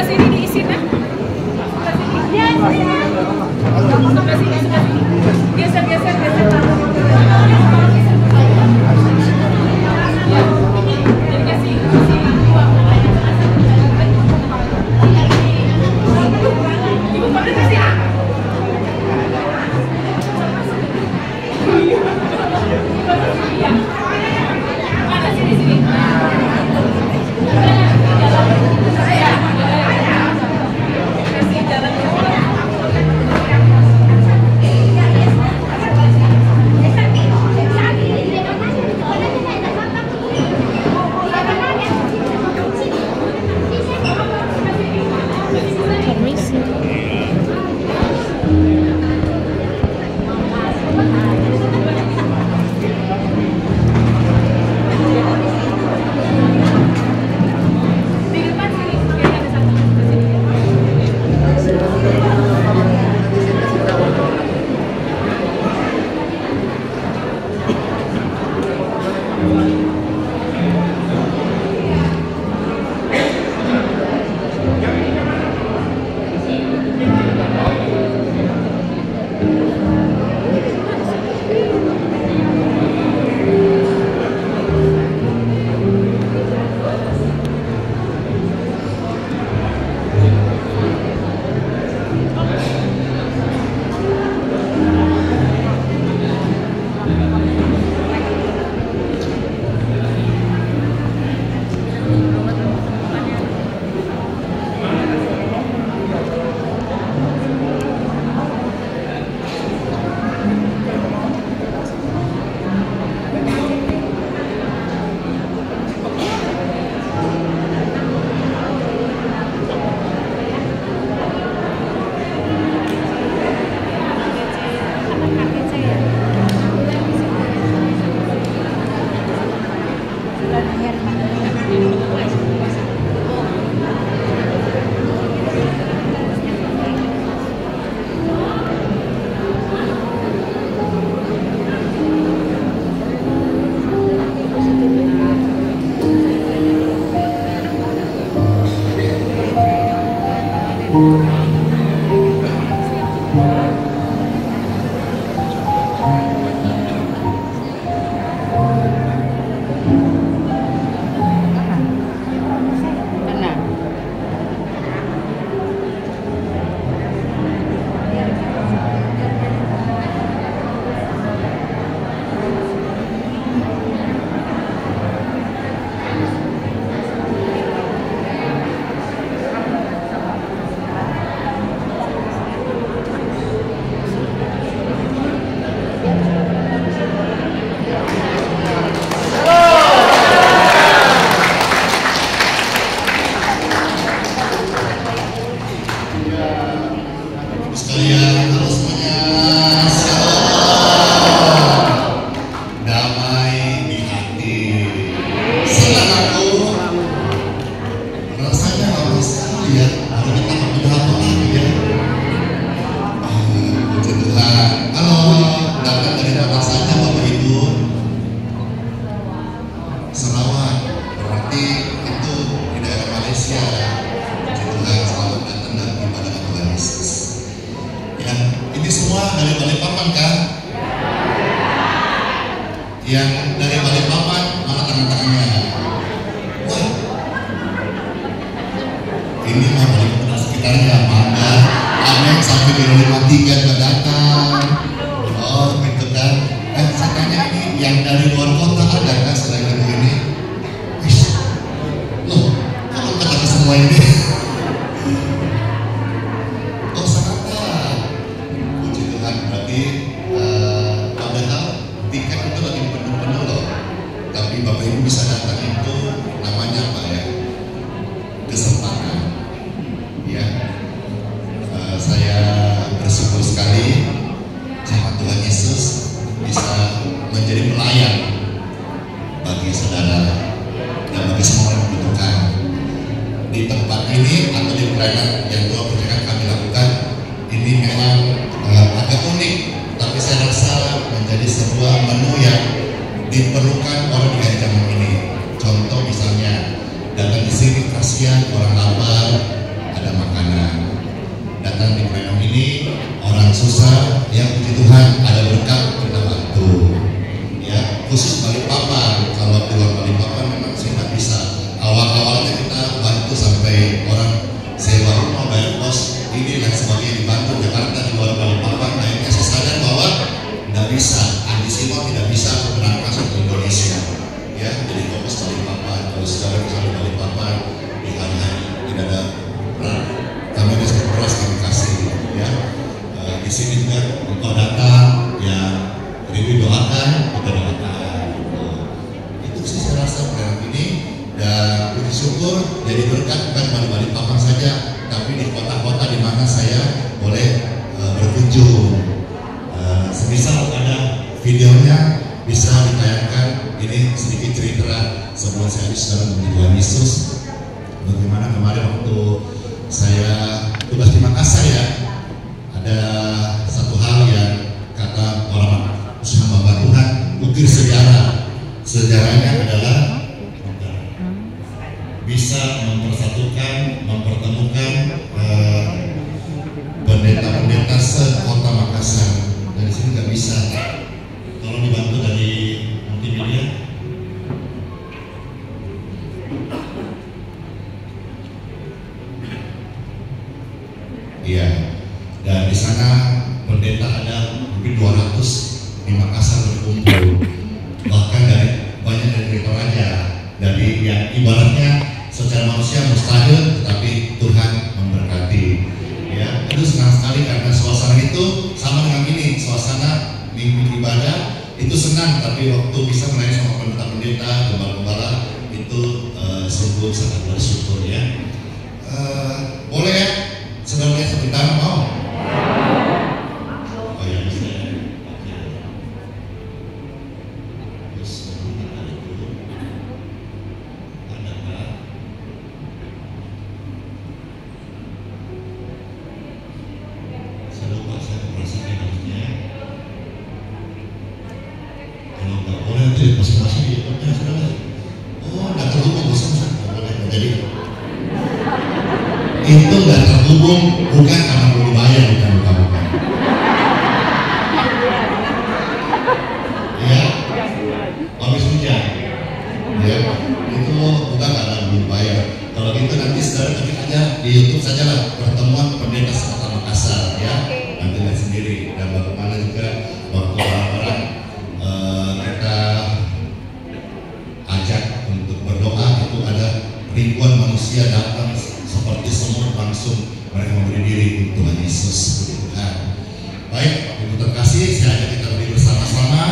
sebelah sini diisi nah. Sebelah sini. Ya, sebelah sini. Geser. Yang dari Balikpapan, mana tangan-tangannya? Wah, ini mah Balikpapan sekitarnya Mangga, aneh sampai di 53 nggak datang. Oh, gitu kan? Saya tanya ini yang dari luar kota ada kan selain dari ini? Loh, kok kata semua ini? Oh, sangat lah. Puji Tuhan, berarti padahal tiket itu lagi penuh-penuh loh, tapi Bapak Ibu bisa datang itu namanya apa ya? Kesempatan ya. Saya bersyukur sekali jemaat Tuhan Yesus bisa menjadi pelayan bagi saudara dan bagi semua yang membutuhkan di tempat ini atau di pelayanan yang Tuhan berikan kami lakukan. Ini memang agak unik, tapi saya rasa menjadi sebuah menu yang diperlukan orang di zaman ini. Contoh misalnya datang di sini kasihan orang lapar, sejarahnya adalah bisa mempersatukan, mempertemukan pendeta-pendeta se-Kota Makassar. Dari sini nggak bisa. Tolong dibantu dari multimedia. Iya. Dan di sana pendeta ada mungkin 200 di Makassar berkumpul. Bahkan dari banyak dari Toraja. Dari yang ibaratnya secara manusia mustahil, tetapi Tuhan memberkati. Ya, itu senang sekali karena suasana itu sama dengan ini, suasana minggu ibadah itu senang, tapi waktu bisa melayani sama pendeta-pendeta, gembala-gembala itu sungguh sangat bersyukur ya. Boleh ya, saudara lihat sebentar mau? Oh ya bisa ya. Oke. Terus sebentar itu ada nggak? Saya lupa, saya merasakan harusnya. Kalau nggak boleh nanti masing-masing di YouTube-nya saudara. Oh, nggak terhubung bosan, nggak boleh. Jadi itu nggak terhubung bukan karena belum dibayar, bukan. Ya, habis hujan. Ya, itu bukan karena belum dibayar. Kalau gitu nanti saudara ketik aja di YouTube saja lah, pertemuan pendeta se-Kota Makassar ya. Nanti lihat sendiri. Dan bagaimana juga waktu orang-orang kita ajak untuk berdoa, itu ada ribuan manusia datang seperti semut langsung mereka memberi diri untuk Tuhan Yesus. Tuhan. Baik, Bapak Ibu terkasih, saya ajak kita berdiri bersama-sama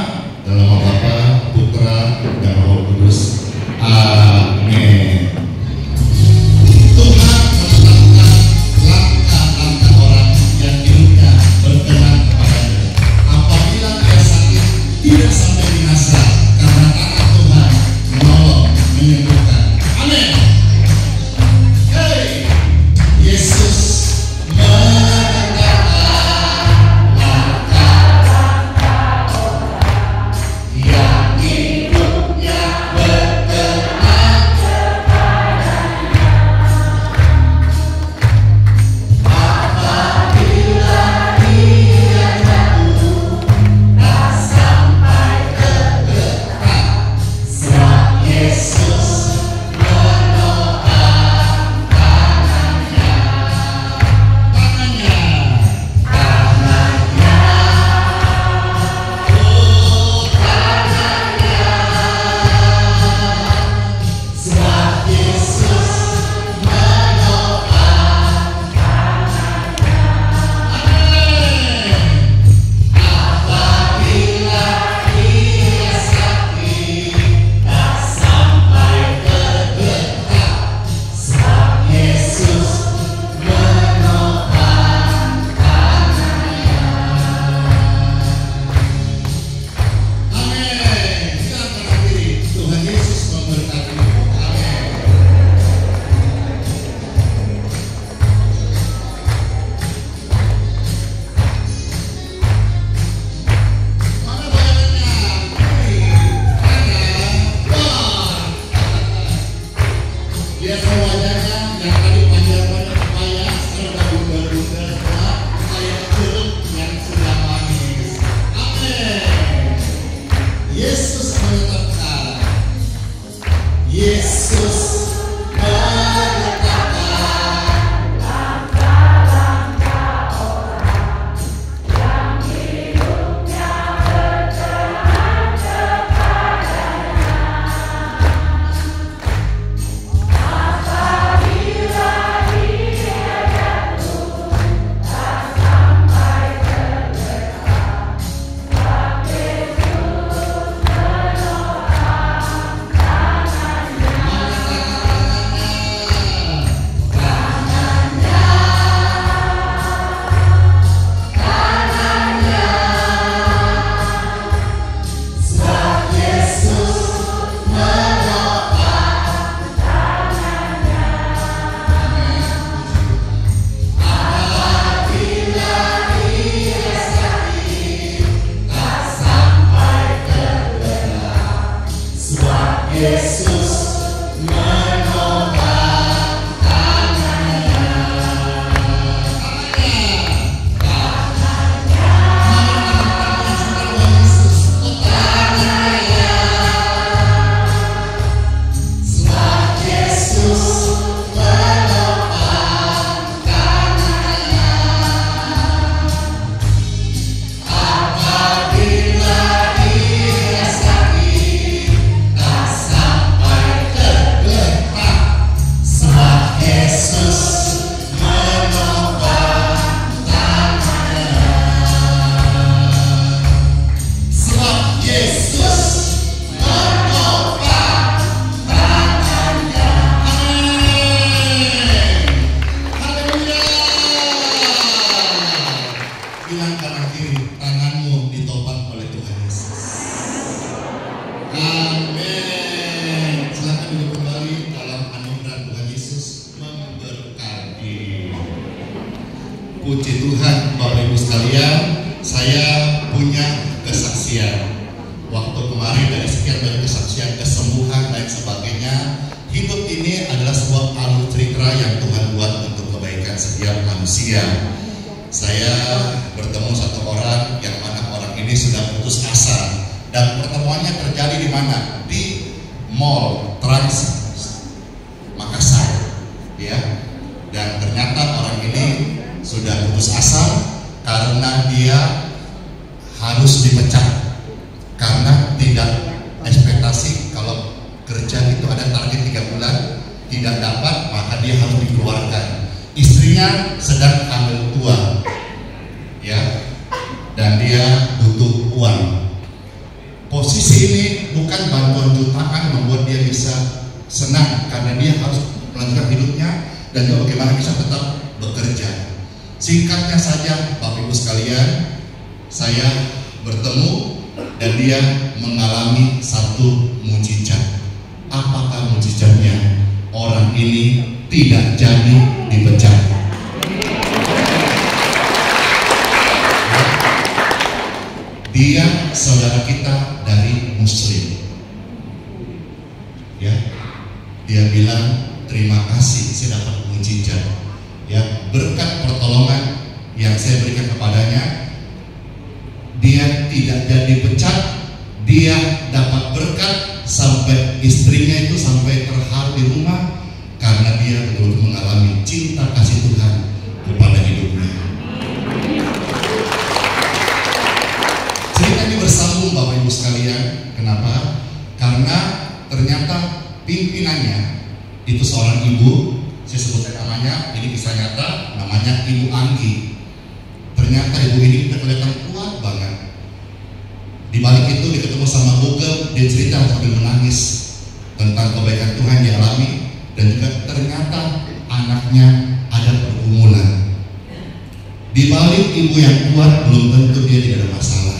dalam nama Bapa, Putra, dan Roh Kudus. Amin. Tuhan menetapkan langkah-langkah orang yang hidupnya berkenan kepadanya. Apabila dia sakit, tidak sampai binasa, karena tangan Tuhan menolong, menyembuhkan. Amin. Hey, Yesus menetapkan langkah-langkah orang yang hidup puji Tuhan Bapak Ibu sekalian, saya punya kesaksian. Waktu kemarin dari sekian banyak kesaksian, kesembuhan dan sebagainya, hidup ini adalah sebuah alur cerita yang Tuhan buat untuk kebaikan setiap manusia. Saya bertemu satu orang yang mana orang ini sudah putus asa, dan pertemuannya terjadi di mana? Di Mall Trans Makassar, ya. Dan ternyata orang ini sudah putus asa karena dia harus dipecat karena tidak ekspektasi kalau kerja itu ada target 3 bulan, tidak dapat maka dia harus dikeluarkan. Istrinya sedang hamil tua, ya, dan dia butuh uang. Posisi ini bukan bantuan jutaan membuat dia bisa senang, karena dia harus melanjutkan hidupnya dan juga bagaimana bisa tetap bekerja. Singkatnya saja Bapak Ibu sekalian, saya bertemu dan dia mengalami satu mujizat. Apakah mujizatnya? Orang ini tidak jadi dipecat. Dia saudara kita dari Muslim, ya. Dia bilang terima kasih saya dapat mujizat, ya, berkat pertolongan yang saya berikan kepadanya. Dia tidak jadi pecat, dia dapat berkat sampai istrinya itu sampai terharu di rumah karena dia betul-betul mengalami cinta kasih Tuhan kepada hidupnya. Cerita ini bersambung Bapak Ibu sekalian. Kenapa? Karena ternyata pimpinannya itu seorang ibu, saya sebutkan namanya, ini kisah nyata, namanya Ibu Anggi. Ternyata ibu ini kelihatan kuat banget. Di balik itu dia ketemu sama Google, dia cerita sambil menangis tentang kebaikan Tuhan yang dialami, dan juga ternyata anaknya ada pergumulan. Di balik ibu yang kuat belum tentu dia tidak ada masalah.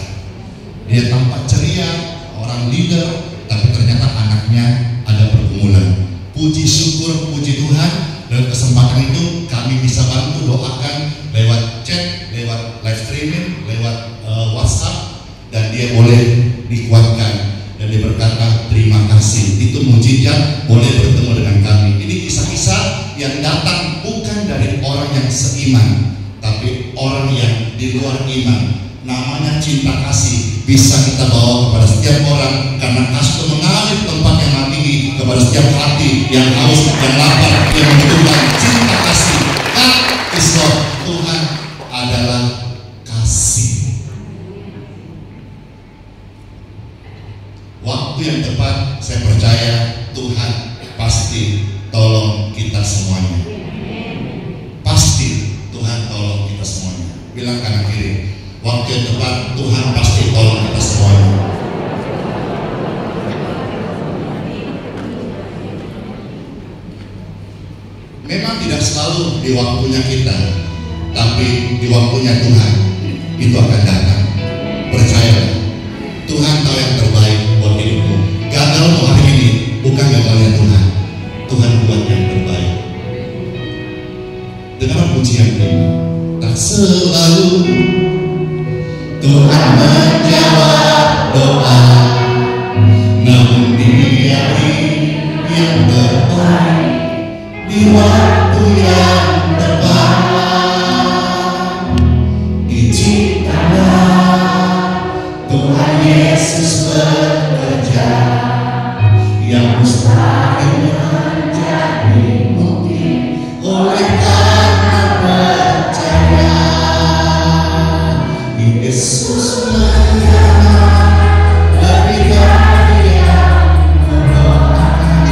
Dia tampak ceria, orang leader, tapi ternyata anaknya ada pergumulan. Puji syukur, puji Tuhan, dan kesempatan itu kami bisa bantu doakan lewat chat, lewat live streaming, lewat WhatsApp, dan dia boleh dikuatkan dan dia berkata terima kasih. Itu mujizat boleh bertemu dengan kami. Ini kisah-kisah yang datang bukan dari orang yang seiman, tapi orang yang di luar iman. Namanya cinta kasih bisa kita bawa kepada setiap orang, karena kasih itu mengalir tempat yang tinggi kepada setiap hati yang haus, yang lapar, yang membutuhkan cinta kasih. God is love. Tuhan adalah kasih. Waktu yang tepat, saya percaya Tuhan pasti tolong kita semuanya. Pasti Tuhan tolong kita semuanya. Bilang kanan kiri, waktu yang tepat Tuhan pasti tolong kita semuanya. Memang tidak selalu di waktunya kita, tapi di waktunya Tuhan itu akan datang. Percayalah, Tuhan tahu yang terbaik buat hidupmu. Gagalmu hari ini bukan gagalnya Tuhan. Tuhan buat yang terbaik. Dengar pujian ini. Tak selalu Tuhan menjawab doa, namun Dia yang terbaik di waktu yang tepat. Izinkanlah Tuhan Yesus bekerja, yang mustahil menjadi mungkin oleh karena percaya. Yesus menjawab lebih dari yang mendoakan.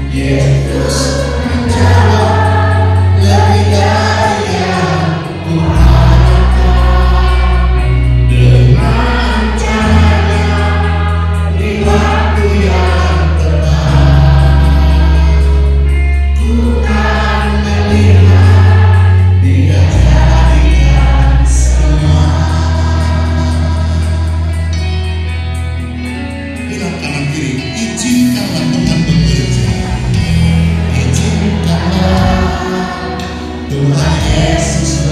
Yesus menjawab lebih dari yang kuharapkan. Dengan caranya di waktu yang tepat, Tuhan melihat, Dia jadikan semua. Bilang kanan kiri, izinkanlah Tuhan bekerja. Izinkanlah Tuhan Yesus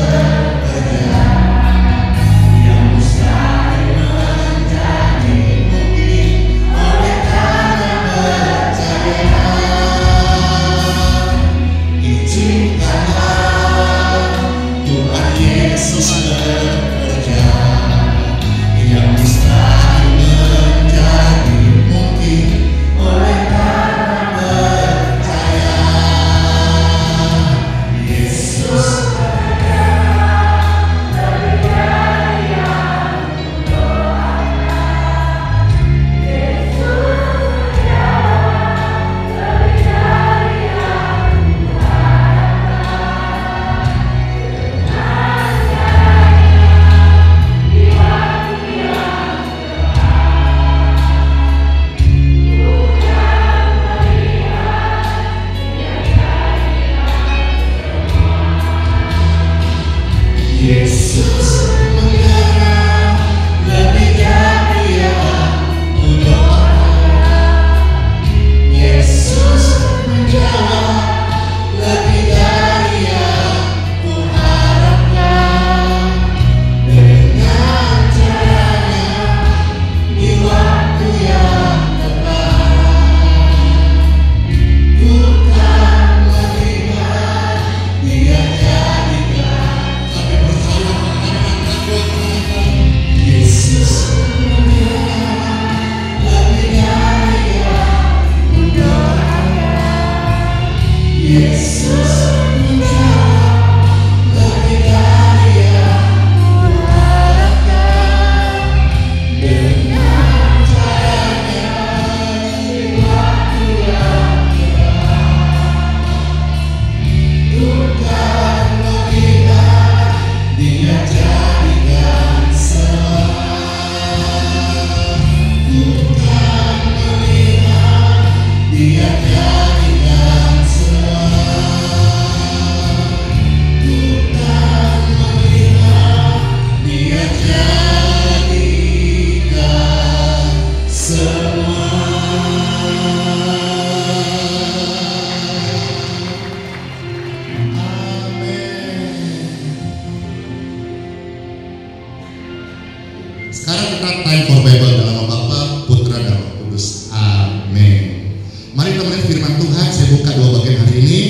Sekarang kita time for Bible dalam nama Bapa, Putra, dan Roh Kudus. Amin. Mari teman-teman firman Tuhan, saya buka dua bagian hari ini.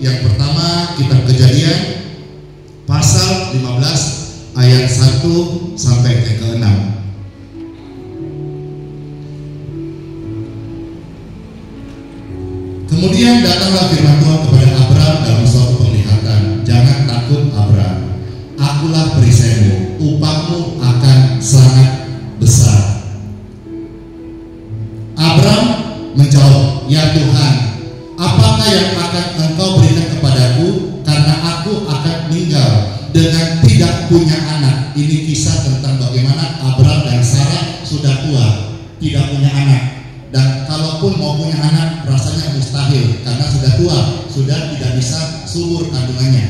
Yang pertama, kitab Kejadian pasal 15 ayat 1 sampai ke 6. Kemudian datanglah firman Tuhan kepada Abram dalam suatu penglihatan. Jangan takut Abram, akulah perisaimu, upahmu akan sangat besar. Abram menjawab, ya Tuhan, apakah yang akan engkau berikan kepadaku, karena aku akan meninggal dengan tidak punya anak. Ini kisah tentang bagaimana Abram dan Sarah sudah tua, tidak punya anak. Dan kalaupun mau punya anak rasanya mustahil karena sudah tua, sudah tidak bisa subur kandungannya.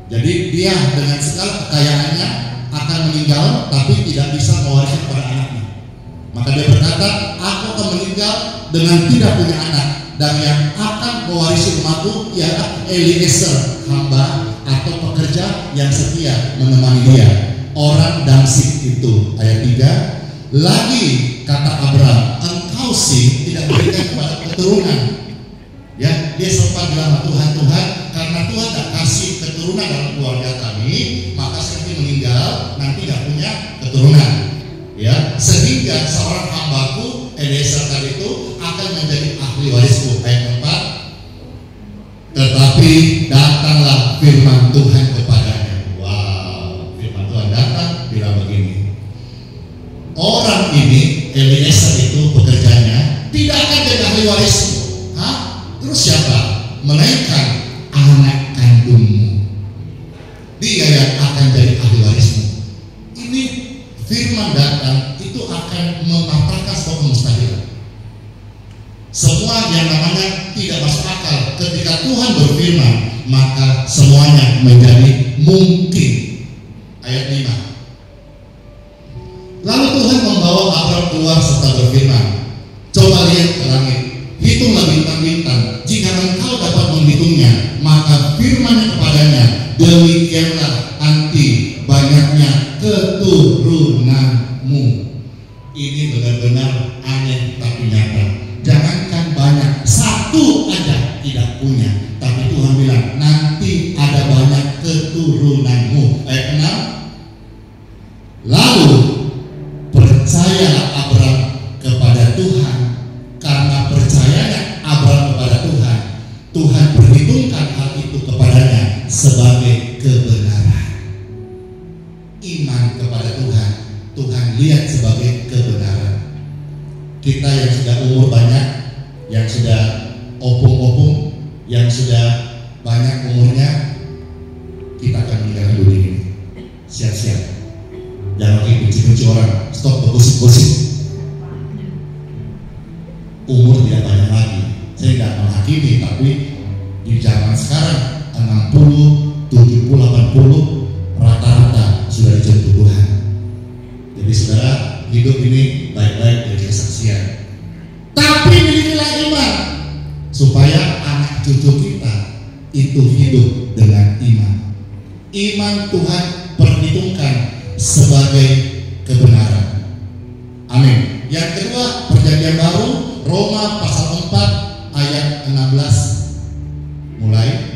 Jadi dia dengan segala kekayaannya akan meninggal tapi tidak bisa mewariskan kepada anaknya. Maka dia berkata, aku akan meninggal dengan tidak punya anak, dan yang akan mewarisi rumahku ialah Eliezer, hamba atau pekerja yang setia menemani dia, orang Damsik itu. Ayat 3, lagi kata Abram, engkau sih tidak berikan kepada keturunan. Ya, dia sempat bilang, Tuhan, karena Tuhan tidak kasih keturunan dalam keluarga kami, maka saya nanti meninggal, nanti tidak punya keturunan. Ya, sehingga seorang hambaku Eliezer tadi itu akan menjadi ahli warisku. Ayat 4, tetapi datanglah firman Tuhan kepadanya. Wow, firman Tuhan datang bilang begini, orang ini Eliezer itu pekerjanya tidak akan jadi ahli warismu. Hah? Terus siapa? Melainkan anak kandungmu, dia yang akan jadi ahli warismu. Ini firman datang itu akan mematahkan semua kemustahilan. Semua yang namanya tidak masuk akal, ketika Tuhan berfirman, maka semuanya menjadi mungkin. Ayat 5, lalu Tuhan membawa Abram keluar serta berfirman, coba lihat ke langit, hitunglah bintang-bintang, jika engkau dapat menghitungnya. Maka firman kepadanya, demikianlah nanti banyaknya keturunanmu. Ini benar-benar aneh tapi nyata. Jangankan banyak, satu aja tidak punya, tapi Tuhan bilang nanti ada banyak keturunanmu. Ayat 6, lalu percayalah Abram kepada Tuhan. Karena percayanya Abram kepada Tuhan, Tuhan perhitungkan hal itu kepadanya sebagai kebenaran. Iman kepada Tuhan, Tuhan lihat sebagai kebenaran. Kita yang sudah umur banyak, yang sudah opung-opung, yang sudah banyak umurnya, kita akan meninggalkan dunia ini. Siap-siap, jangan lagi benci-benci orang, stop bergosip-gosip. Umur tidak banyak lagi. Saya tidak menghakimi, tapi di zaman sekarang 60, 70, 80 rata-rata hidup ini baik-baik dari kesaksian. Tapi milikilah iman supaya anak cucu kita itu hidup dengan iman. Iman Tuhan perhitungkan sebagai kebenaran. Amin. Yang kedua, perjanjian baru, Roma pasal 4 ayat 16 mulai.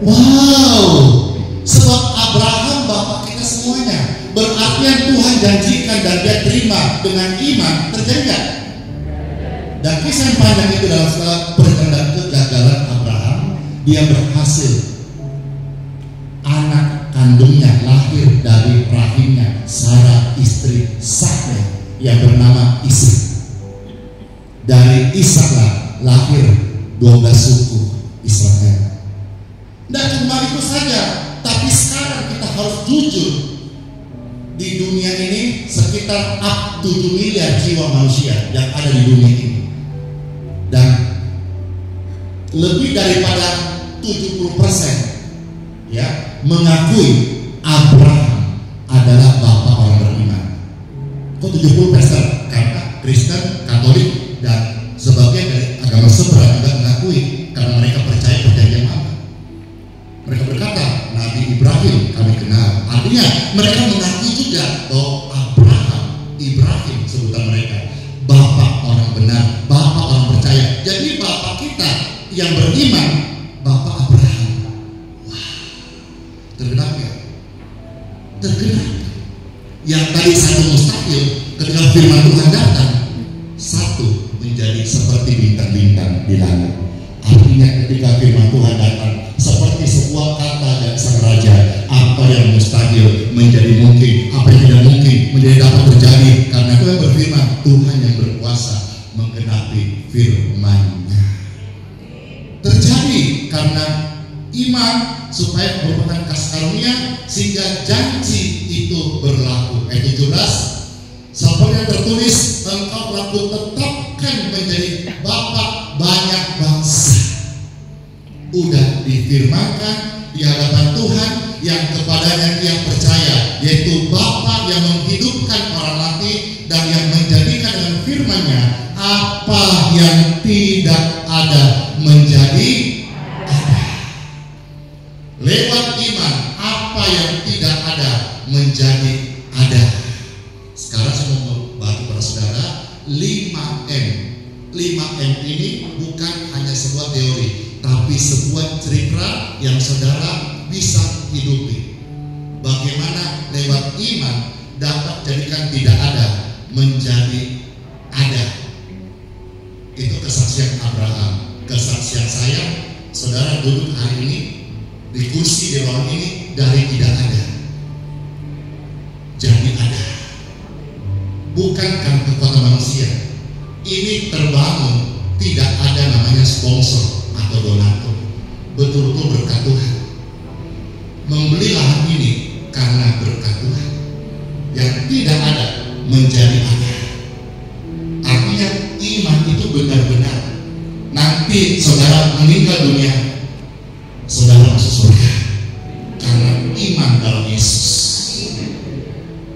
Wow, sebab Abraham bapak kita semuanya. Berarti yang Tuhan janjikan dan dia terima dengan iman terjadi. Dan kisah yang panjang itu dalam segala perjalanan kegagalan Abraham, dia berhasil. Anak kandungnya lahir dari rahimnya Sarah istri sahnya yang bernama Ishak. Dari Ishaklah lahir 12 suku Israel. Dan cuma itu saja, tapi sekarang kita harus jujur. Di dunia ini sekitar 7 miliar jiwa manusia yang ada di dunia ini. Dan lebih daripada 70% ya mengakui Abraham adalah bapak orang beriman. Kok 70%? Karena Kristen, Katolik dan sebagian dari agama seberang juga mengakui karena mereka percaya perjanjian lama. Mereka berkata, Nabi Ibrahim kami kenal. Artinya mereka mengakui juga bahwa Ibrahim sebutan mereka, bapak orang benar, bapak orang percaya. Jadi bapak kita yang beriman, bapak Abraham. Wah, tergenap ya? Tergenap. Yang tadi satu mustahil, ketika firman Tuhan datang, satu menjadi seperti bintang-bintang di langit. Artinya ketika firman Tuhan datang, seperti sebuah kata dari sang raja, apa yang mustahil menjadi mungkin, apa yang tidak mungkin menjadi dapat terjadi, karena Tuhan berfirman, Tuhan yang berkuasa menggenapi firman-Nya. Terjadi karena iman supaya merupakan kasih karunia sehingga janji itu berlaku. Ayat 17, seperti yang tertulis, engkau telah kutetapkan menjadi bapak banyak bangsa. Udah difirmankan di hadapan Tuhan yang kepadanya dia percaya, yaitu Bapa yang menghidupkan orang mati dan yang menjadikan dengan firman-Nya apa yang tidak ada menjadi ada. Lewat iman apa yang tidak ada menjadi ada. Sekarang saya mau bantu para saudara 5M. 5M ini bukan hanya sebuah teori, tapi sebuah cerita yang saudara bisa hidupi. Bagaimana lewat iman dapat jadikan tidak ada menjadi ada. Itu kesaksian Abraham. Kesaksian saya, saudara duduk hari ini di kursi di ruang ini dari tidak ada jadi ada. Bukan karena kekuatan manusia. Ini terbangun tidak ada namanya sponsor atau donatur, betul-betul berkat Tuhan. Membeli lahan ini karena berkat Tuhan. Yang tidak ada menjadi ada. Artinya iman itu benar-benar. Nanti saudara meninggal dunia, saudara masuk surga karena iman dalam Yesus.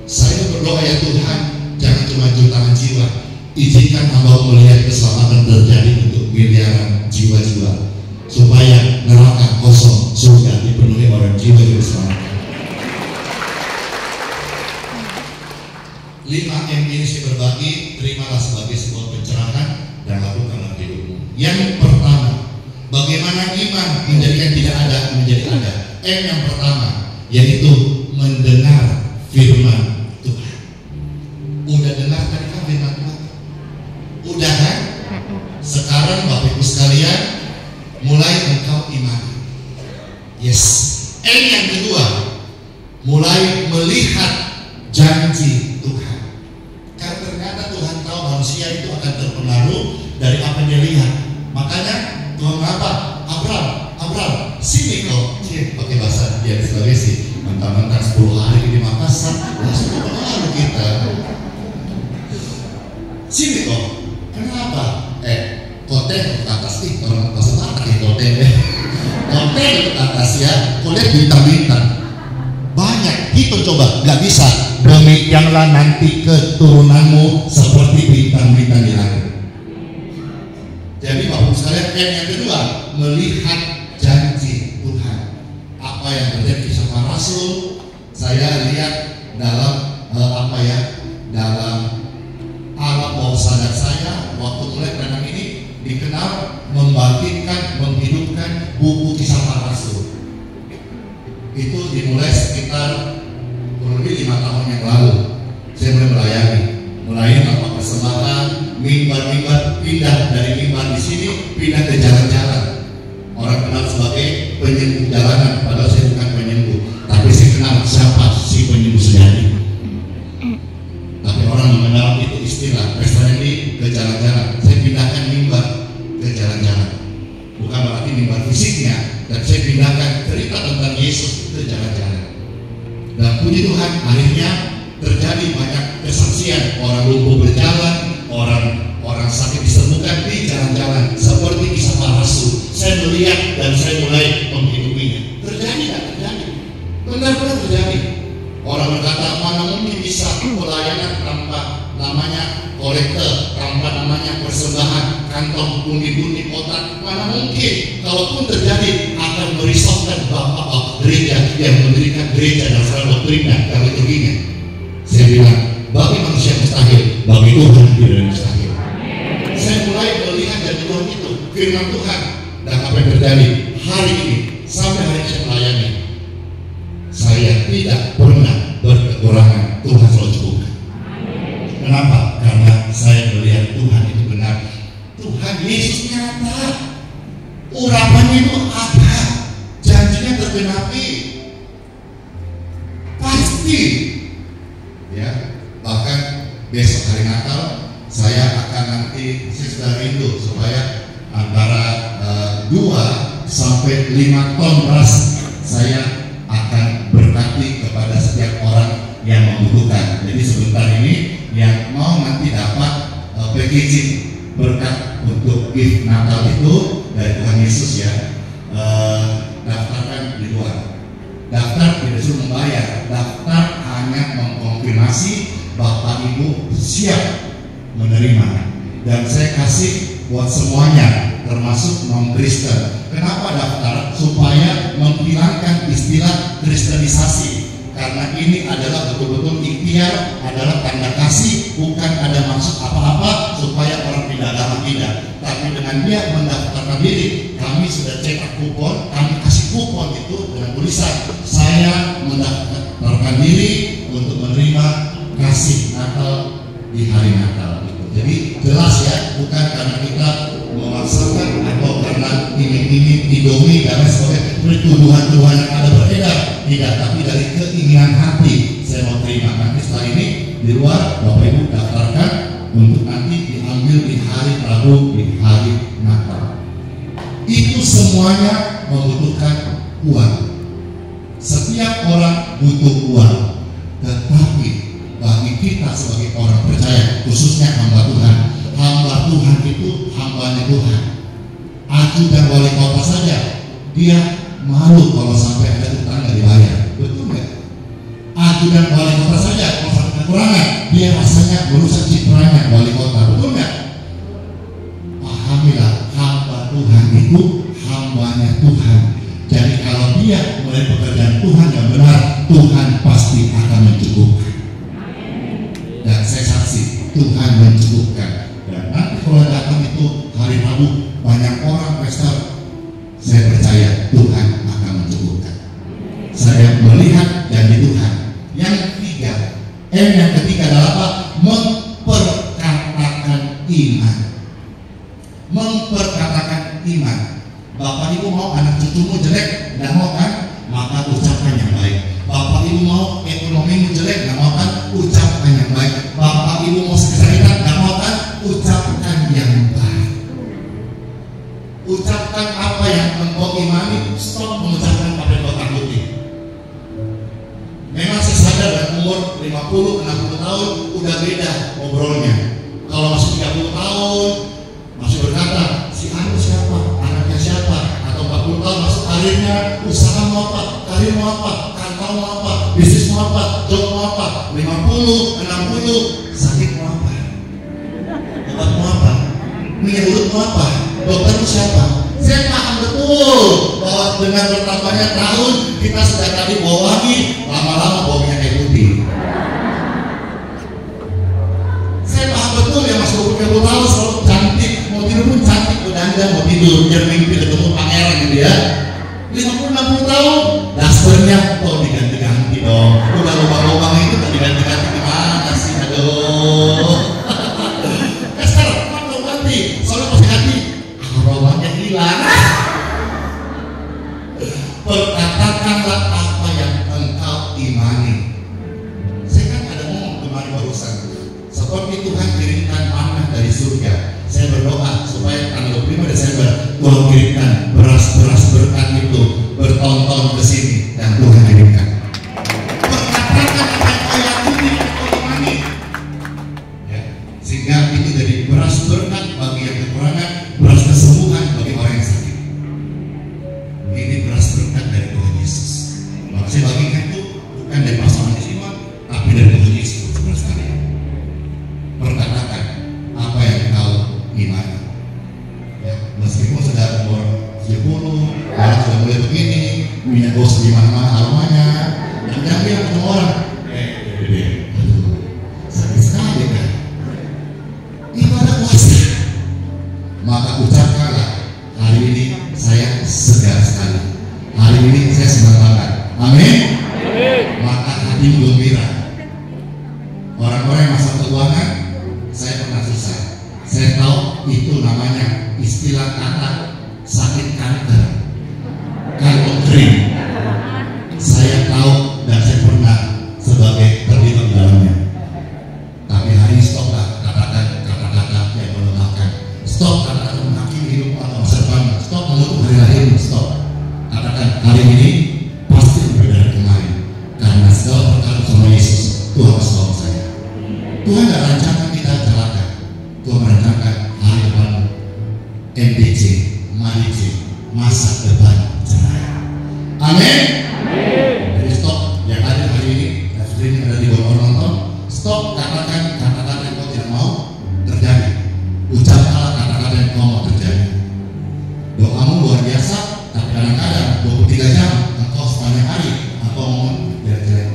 Saya berdoa ya Tuhan, jangan cuma jutaan jiwa, izinkan hamba melihat keselamatan terjadi untuk miliaran jiwa-jiwa, supaya neraka kosong, surga dipenuhi orang jiwa-jiwa selamat. 5M ini saya berbagi, terimalah sebagai sebuah pencerahan dan lakukanlah hidupmu. Yang pertama, bagaimana iman menjadikan tidak ada menjadi ada. M yang pertama, yaitu mendengar firman Tuhan. Udah dengar tadi kan firman Tuhan? Udah kan? Sekarang Bapak Ibu sekalian, mulai engkau iman. Yes. M yang kedua, mulai melihat janji Tuhan. Karena ternyata Tuhan tahu manusia itu akan terpengaruh dari apa yang dia lihat. Makanya Tuhan apa? Abraham, kok. Kenapa? Konten ke atas nih, orang bahasa Batak ya konten ya. Konten ke atas ya, kau lihat bintang-bintang. Banyak, hitung coba, nggak bisa. Demikianlah nanti keturunanmu seperti bintang-bintang di langit. Jadi Bapak sekalian, yang kedua, melihat janji Tuhan. Apa yang terjadi sama Rasul, saya lihat dalam dalam alam bawah sadar saya waktu mulai renang ini dikenal membangkitkan, menghidupkan buku Kisah Para Rasul. Itu dimulai sekitar kurang lebih 5 tahun yang lalu. Saya mulai melayani tanpa persembahan, mimbar-mimbar, pindah dari mimbar di sini pindah ke jalan-jalan. Orang kenal sebagai penyembuh jalanan, padahal saya bukan penyembuh, tapi saya kenal siapa si penyembuh sejati. Tapi orang mengenal itu istilah restoran ini ke jalan-jalan. Saya pindahkan mimbar ke jalan-jalan, bukan berarti mimbar fisiknya, dan saya pindahkan cerita tentang Yesus ke jalan-jalan. Dan puji Tuhan, akhirnya terjadi banyak kesaksian, orang lumpuh berjalan, orang sakit disembuhkan di jalan-jalan, seperti Kisah Para Rasul. Saya melihat dan saya mulai menghidupinya. Terjadi nggak terjadi? Benar-benar terjadi. Orang berkata, mana mungkin bisa pelayanan tanpa namanya kolektor, tanpa namanya persembahan, kantong pundi-pundi kotak, mana mungkin? Kalaupun terjadi akan merisaukan bapak-bapak gereja yang mendirikan gereja dan salah doktrinnya dan liturginya. Saya bilang, bagi manusia mustahil, bagi Tuhan tidak mustahil. Saya mulai melihat dan melihat itu firman Tuhan, dan apa yang terjadi hari ini sampai hari ini saya melayani. Saya tidak pernah berkekurangan, Tuhan selalu cukupkan. Kenapa? Karena saya melihat Tuhan itu benar. Tuhan Yesus nyata, urapannya itu ada, janjinya tergenapi, pasti. Ya, bahkan besok hari Natal saya akan nanti, saya sudah rindu supaya antara 2 sampai 5 ton beras saya akan berkati kepada setiap orang yang membutuhkan. Jadi sebentar ini yang mau nanti dapat packaging berkat untuk gift Natal itu dari Tuhan Yesus ya, daftarkan di luar. Daftar tidak suruh membayar, daftar hanya mengkonfirmasi Bapak Ibu siap menerima. Dan saya kasih buat semuanya, termasuk non-Kristen. Kenapa daftar? Supaya menghilangkan istilah kristenisasi. Karena ini adalah betul-betul ikhtiar, adalah tanda kasih, bukan ada maksud apa-apa supaya orang pindah agama tidak. Tapi dengan dia mendaftarkan diri, kami sudah cetak kupon, kami kasih kupon itu dengan tulisan saya mendaftarkan diri untuk menerima kasih Natal di hari Natal. Jadi jelas ya, bukan karena kita memaksakan atau karena ini didomi dan sebagainya, tuduhan-tuduhan yang ada beredar, tidak, tapi dari keinginan hati saya mau terima. Nanti setelah ini di luar Bapak Ibu daftarkan untuk nanti diambil di hari Rabu, di hari Natal. Itu semuanya membutuhkan uang. Setiap orang butuh uang, tetapi bagi kita sebagai orang percaya, khususnya hamba Tuhan itu hambanya Tuhan. Ajudan wali kota saja dia malu kalau sampai ada utang nggak dibayar, betul nggak? Ajudan wali kota saja kalau sampai kekurangan dia rasanya merusak citranya wali kota, betul nggak? Pahamilah, hamba Tuhan itu hambanya Tuhan. Jadi kalau dia mulai pekerjaan Tuhan yang benar, Tuhan pasti akan mencukupkan. Dan saya saksi Tuhan mencukupkan. Dan nanti kalau datang itu hari Rabu banyak orang pesta, saya percaya Tuhan akan mencukupkan. Saya melihat janji Tuhan. Yang ketiga, yang ketiga adalah apa? Memperkatakan iman. Memperkatakan iman. Bapak Ibu mau anak cucumu jelek, tidak mau kan? Maka ucapkan yang baik. Bapak Ibu mau ekonomimu jelek, tidak mau kan? Ucapkan yang baik. Bapak Ibu mau kesakitan, tidak mau kan? Ucapkan yang baik. Ucapkan apa yang engkau imani. Stop mengucapkan apa yang engkau takuti. Memang saya sadar dan umur 50-60 tahun udah beda ngobrolnya. Kalau masih 30 karirnya, usaha mau apa, karir mau apa, kantor mau apa, bisnis mau apa, job mau apa, 50, 60, sakit mau apa, obat mau apa, minyak urut mau apa, dokter itu siapa? Saya paham betul bahwa dengan bertambahnya tahun kita sudah tadi bawa lagi, lama-lama bawa minyak putih. Saya paham betul ya Mas 20 tahun selalu cantik, mau tidur pun cantik, berdandan, mau tidur biar mimpi ketemu pangeran gitu ya. 50-60 tahun, dasternya kok diganti-ganti dong. Udah lubang-lubang itu kan diganti-ganti gimana sih, aduh. Daster, kenapa ganti? Soalnya pas ganti, aromanya hilang. Perkatakanlah apa yang engkau imani. Saya kan ada ngomong kemarin barusan, seperti Tuhan kirimkan manna dari surga. Saya berdoa supaya tanggal 25 Desember Tuhan kirimkan beras-beras berkat itu bertonton ke sini dan Tuhan kirimkan. Perkatakan apa yang kau yakini dan kau imani, ya, sehingga itu jadi beras berkat bagi yang kekurangan, beras kesembuhan bagi orang yang sakit. Ini beras berkat dari Tuhan Yesus. Maka saya bagikan itu bukan dari pasangan Simon, tapi dari Tuhan Yesus. Perkatakan apa yang kau imani. Ya, meskipun sudah umur 10, orang sudah mulai begini, minyak gosok di mana-mana aromanya, dan jangan bilang ketemu orang, aduh, sakit sekali kan. Ibadah puasa. Maka ucapkanlah, hari ini saya segar sekali. Hari ini saya senang banget. Amin. Maka hati gembira. Orang-orang yang masa keuangan, saya pernah susah. Saya tahu itu namanya istilah kata sakit kanker, kanker kering. Saya tahu dan saya pernah sebagai terlibat di dalamnya. Tapi hari ini stoplah katakan kata-kata yang melemahkan. Stop kata-kata menghakimi hidup atau masa depan. Stop mengutuk hari lahirmu. Stop. Katakan hari ini pasti berbeda dari kemarin. Karena segala perkara sama Yesus, Tuhan bersama saya. Tuhan tidak rancangkan kita celaka. Tuhan merancangkan hari depan MDC, MADC, masa depan cerah. Amin. Jadi stop yang ada hari ini, dan sudah ini ada di bawah orang nonton. Stop katakan kata-kata yang kau tidak mau terjadi. Ucapkanlah kata-kata yang kau mau terjadi. Doamu luar biasa, tapi kadang-kadang 23 jam engkau sepanjang hari engkau ngomong jelek-jelek.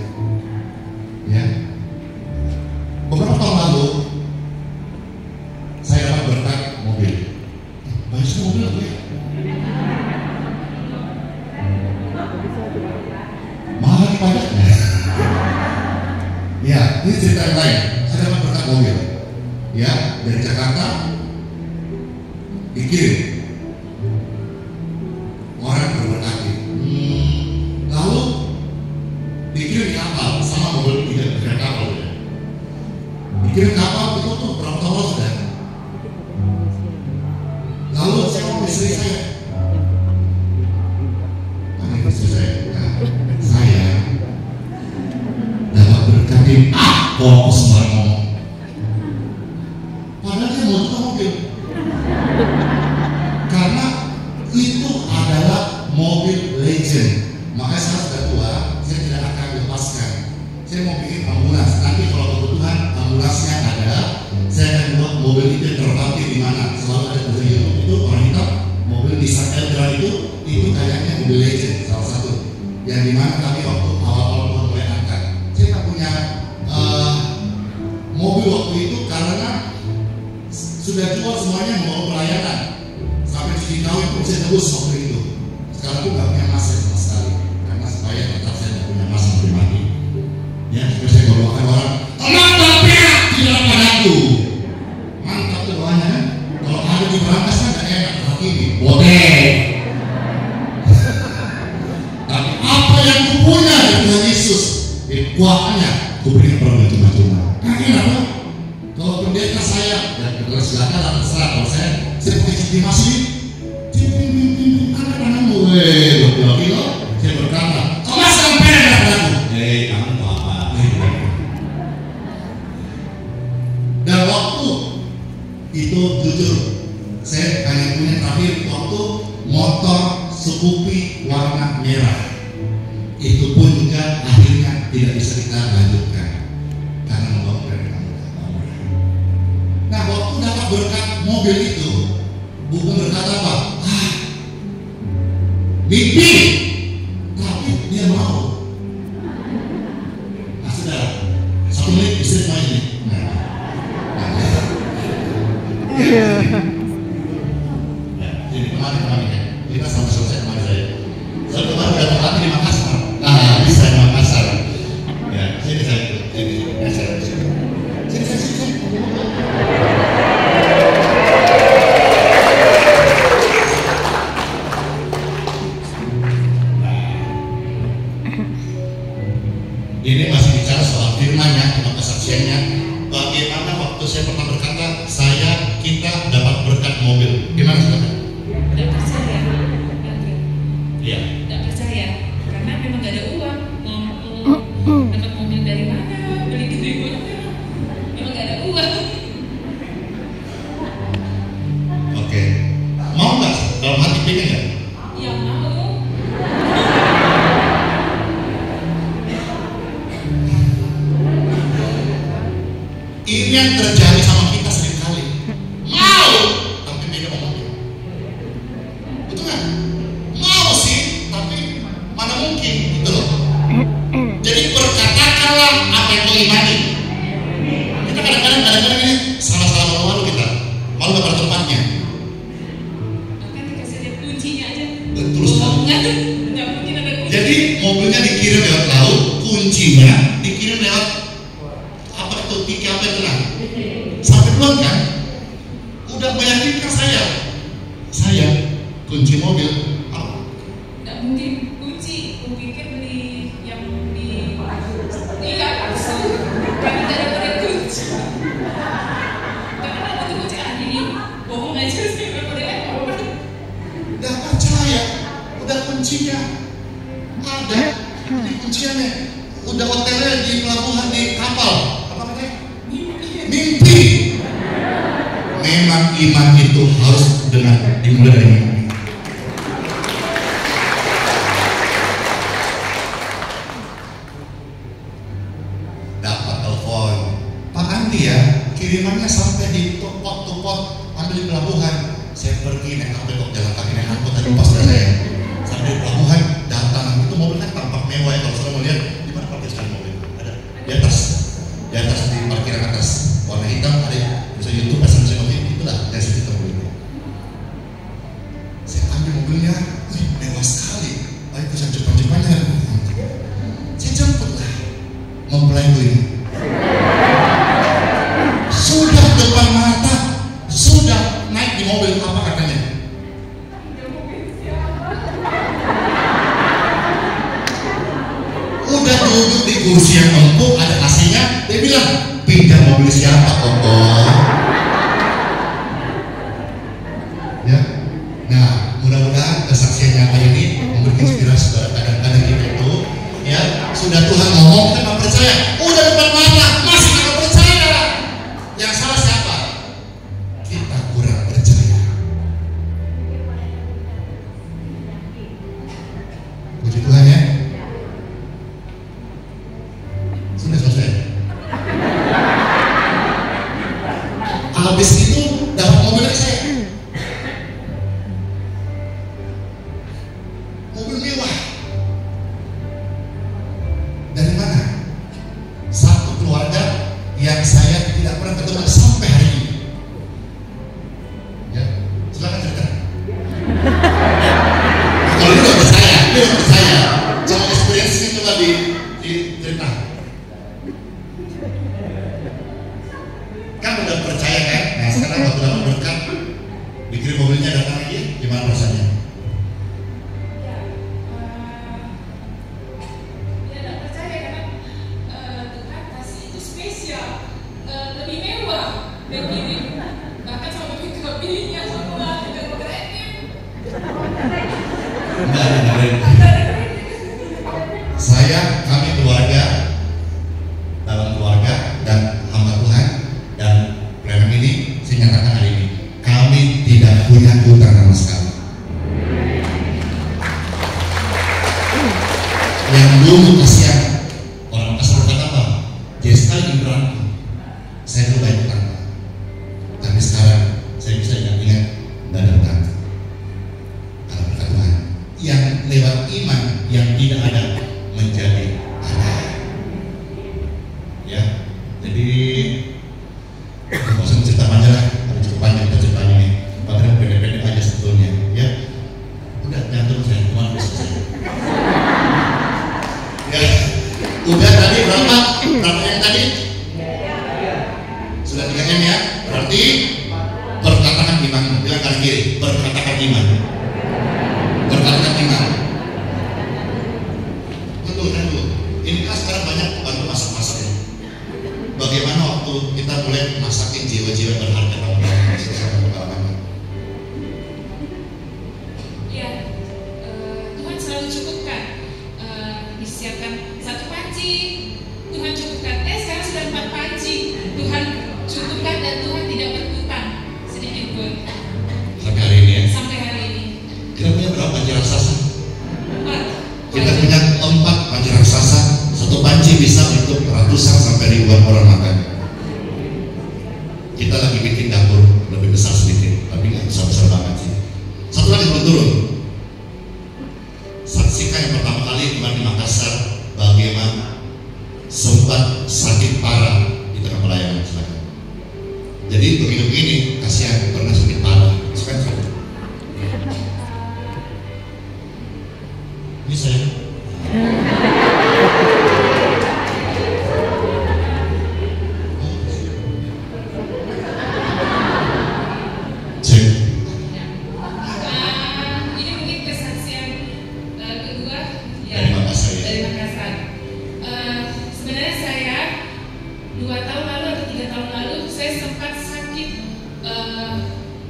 Ya. Beberapa tahun lalu saya dapat berkat mobil. Banyak sekali mobil aku ya. Mahal lagi pajaknya. Ya, ini cerita yang lain. Saya dapat berkat mobil. Ya, dari Jakarta dikirim. Orang berberkati. Lalu dikirim di kapal sama mobil tidak kapal. Dikirim kapal itu tuh berapa tahun sudah. Lalu saya ngomong istri saya, mana istri saya? Nah, saya dapat berkati fokus bareng ngomong. Padahal saya mau tukar mobil, karena itu adalah mobil legend. Makanya saya sudah tua, saya tidak akan lepaskan. Saya mau bikin ambulans. Nanti kalau kebutuhan ambulansnya ada, saya akan buat mobil itu terpati di mana. Selalu ada tulisan YouTube itu orang hitam, mobil Nissan Eltra itu kayaknya mobil legend salah satu. Yang dimana kami waktu awal-awal mulai angkat, saya tak punya mobil waktu itu karena sudah jual semuanya mau pelayanan sampai cuci kawin pun saya tebus waktu itu. Sekarang pun nggak punya masa sama sekali karena supaya tetap saya tidak punya masa pribadi. Ya, supaya saya doakan orang, mantap ya, tidak padaku. Mantap tuh doanya kan. Kalau ada di berangkas kan gak enak hati ini. Boleh. Tapi apa yang kupunya dari Tuhan Yesus, kuatnya kuberikan orang cuma-cuma. Nah, kenapa? Kalau pendeta saya, ya kita silakan lah terserah. Kalau saya pakai legitimasi, angkat tanganmu, 20 kilo, saya berkata, Thomas sampai ada padaku. Tangan mau apa? Dan waktu itu jujur, saya hanya punya terakhir waktu motor Scoopy warna merah. Itu pun juga akhirnya tidak bisa kita lanjutkan karena membawa dari kamu. Nah, waktu dapat berkat mobil itu, buku berkata apa? Mimpi, tapi dia mau. Nah, saudara, 1 menit bisa main ini. Jadi kemarin ya, kita sampai selesai kemarin saya. Saya kemarin datang lagi di Makassar. Bisa di Makassar. Ya, sini saya. Ini masih bicara soal firman-Nya, atau kesaksiannya. Bagaimana waktu saya pernah berkata, kita dapat berkat mobil. Gimana saudara? Tidak percaya, Iya. tidak percaya, karena memang gak ada uang. Dapat mobil dari mana? Beli gitu ya, memang gak ada uang. Oke. Mau nggak? Dalam hati pengen nggak? Ya mau. Ini yang terjadi sama kita seringkali. Mau, tapi beda ngomongnya. Betul kan? Mau sih, tapi mana mungkin, gitu loh. Jadi berkatakanlah apa yang kau imani. Kita kadang-kadang ini salah-salah malu kita. Malu gak pada tempatnya. Bahkan dikasih lihat kuncinya aja. Betul sekali. Nggak mungkin ada kunci. Jadi mobilnya dikirim lewat laut, kuncinya dikirim lewat tiki apa itu lah. Sampai pulang kan, udah meyakinkan saya kunci mobil apa? Nggak mungkin kunci. Kupikir beli yang di langsung. Kami tidak ada kunci. Karena ada kunci ini bohong aja sih daripada orang. Udah percaya, udah kuncinya ada di kunciannya, udah hotelnya di pelabuhan di kapal. Mimpi. Memang iman itu harus dimulai dari mimpi. Dapat telepon, Pak Andi ya, kirimannya sampai di pot ambil di pelabuhan. Saya pergi naik angkot, jalan kaki naik angkot tadi pas saya sampai di pelabuhan datang itu mobilnya tampak mewah ya. Kalau saya mau lihat di mana parkir sekali mobil ada di atas di parkiran atas warna hitam, ada bisa YouTube pesan mobil itulah dari situ mobil. Saya ambil mobilnya, mewah sekali. Itu saya cepat-cepatnya. Saya jemput lah mempelai ini. Sudah depan mata, sudah naik di mobil apa katanya? Udah duduk di kursi yang empuk, ada AC-nya. Dia bilang, pinjam mobil siapa Koko? Ya, nah mudah-mudahan kesaksian nyata ini memberi inspirasi kepada kadang-kadang kita itu. Ya, sudah Tuhan ngomong kita nggak percaya. Udah depan mata masih nggak percaya. Yang salah siapa? Kita kurang percaya. Puji Tuhan ya. Sudah selesai. Habis itu dapat mobil lagi saya. Mobil mewah. Dari mana? Satu keluarga yang saya tidak pernah ketemu sampai hari ini. Ya, silakan cerita. Kalau lu udah percaya, coba experience ini coba di cerita. Kan udah percaya kan? Nah sekarang waktu dapat berkat, dikirim mobilnya datang lagi, gimana rasanya? Tidak percaya karena Tuhan kasih itu spesial, lebih mewah dan ini bahkan sama pilihnya semua dengan kerennya. Kami keluarga, dalam keluarga dan hamba Tuhan dan pelayanan ini saya nyatakan hari ini kami tidak punya utang sama sekali.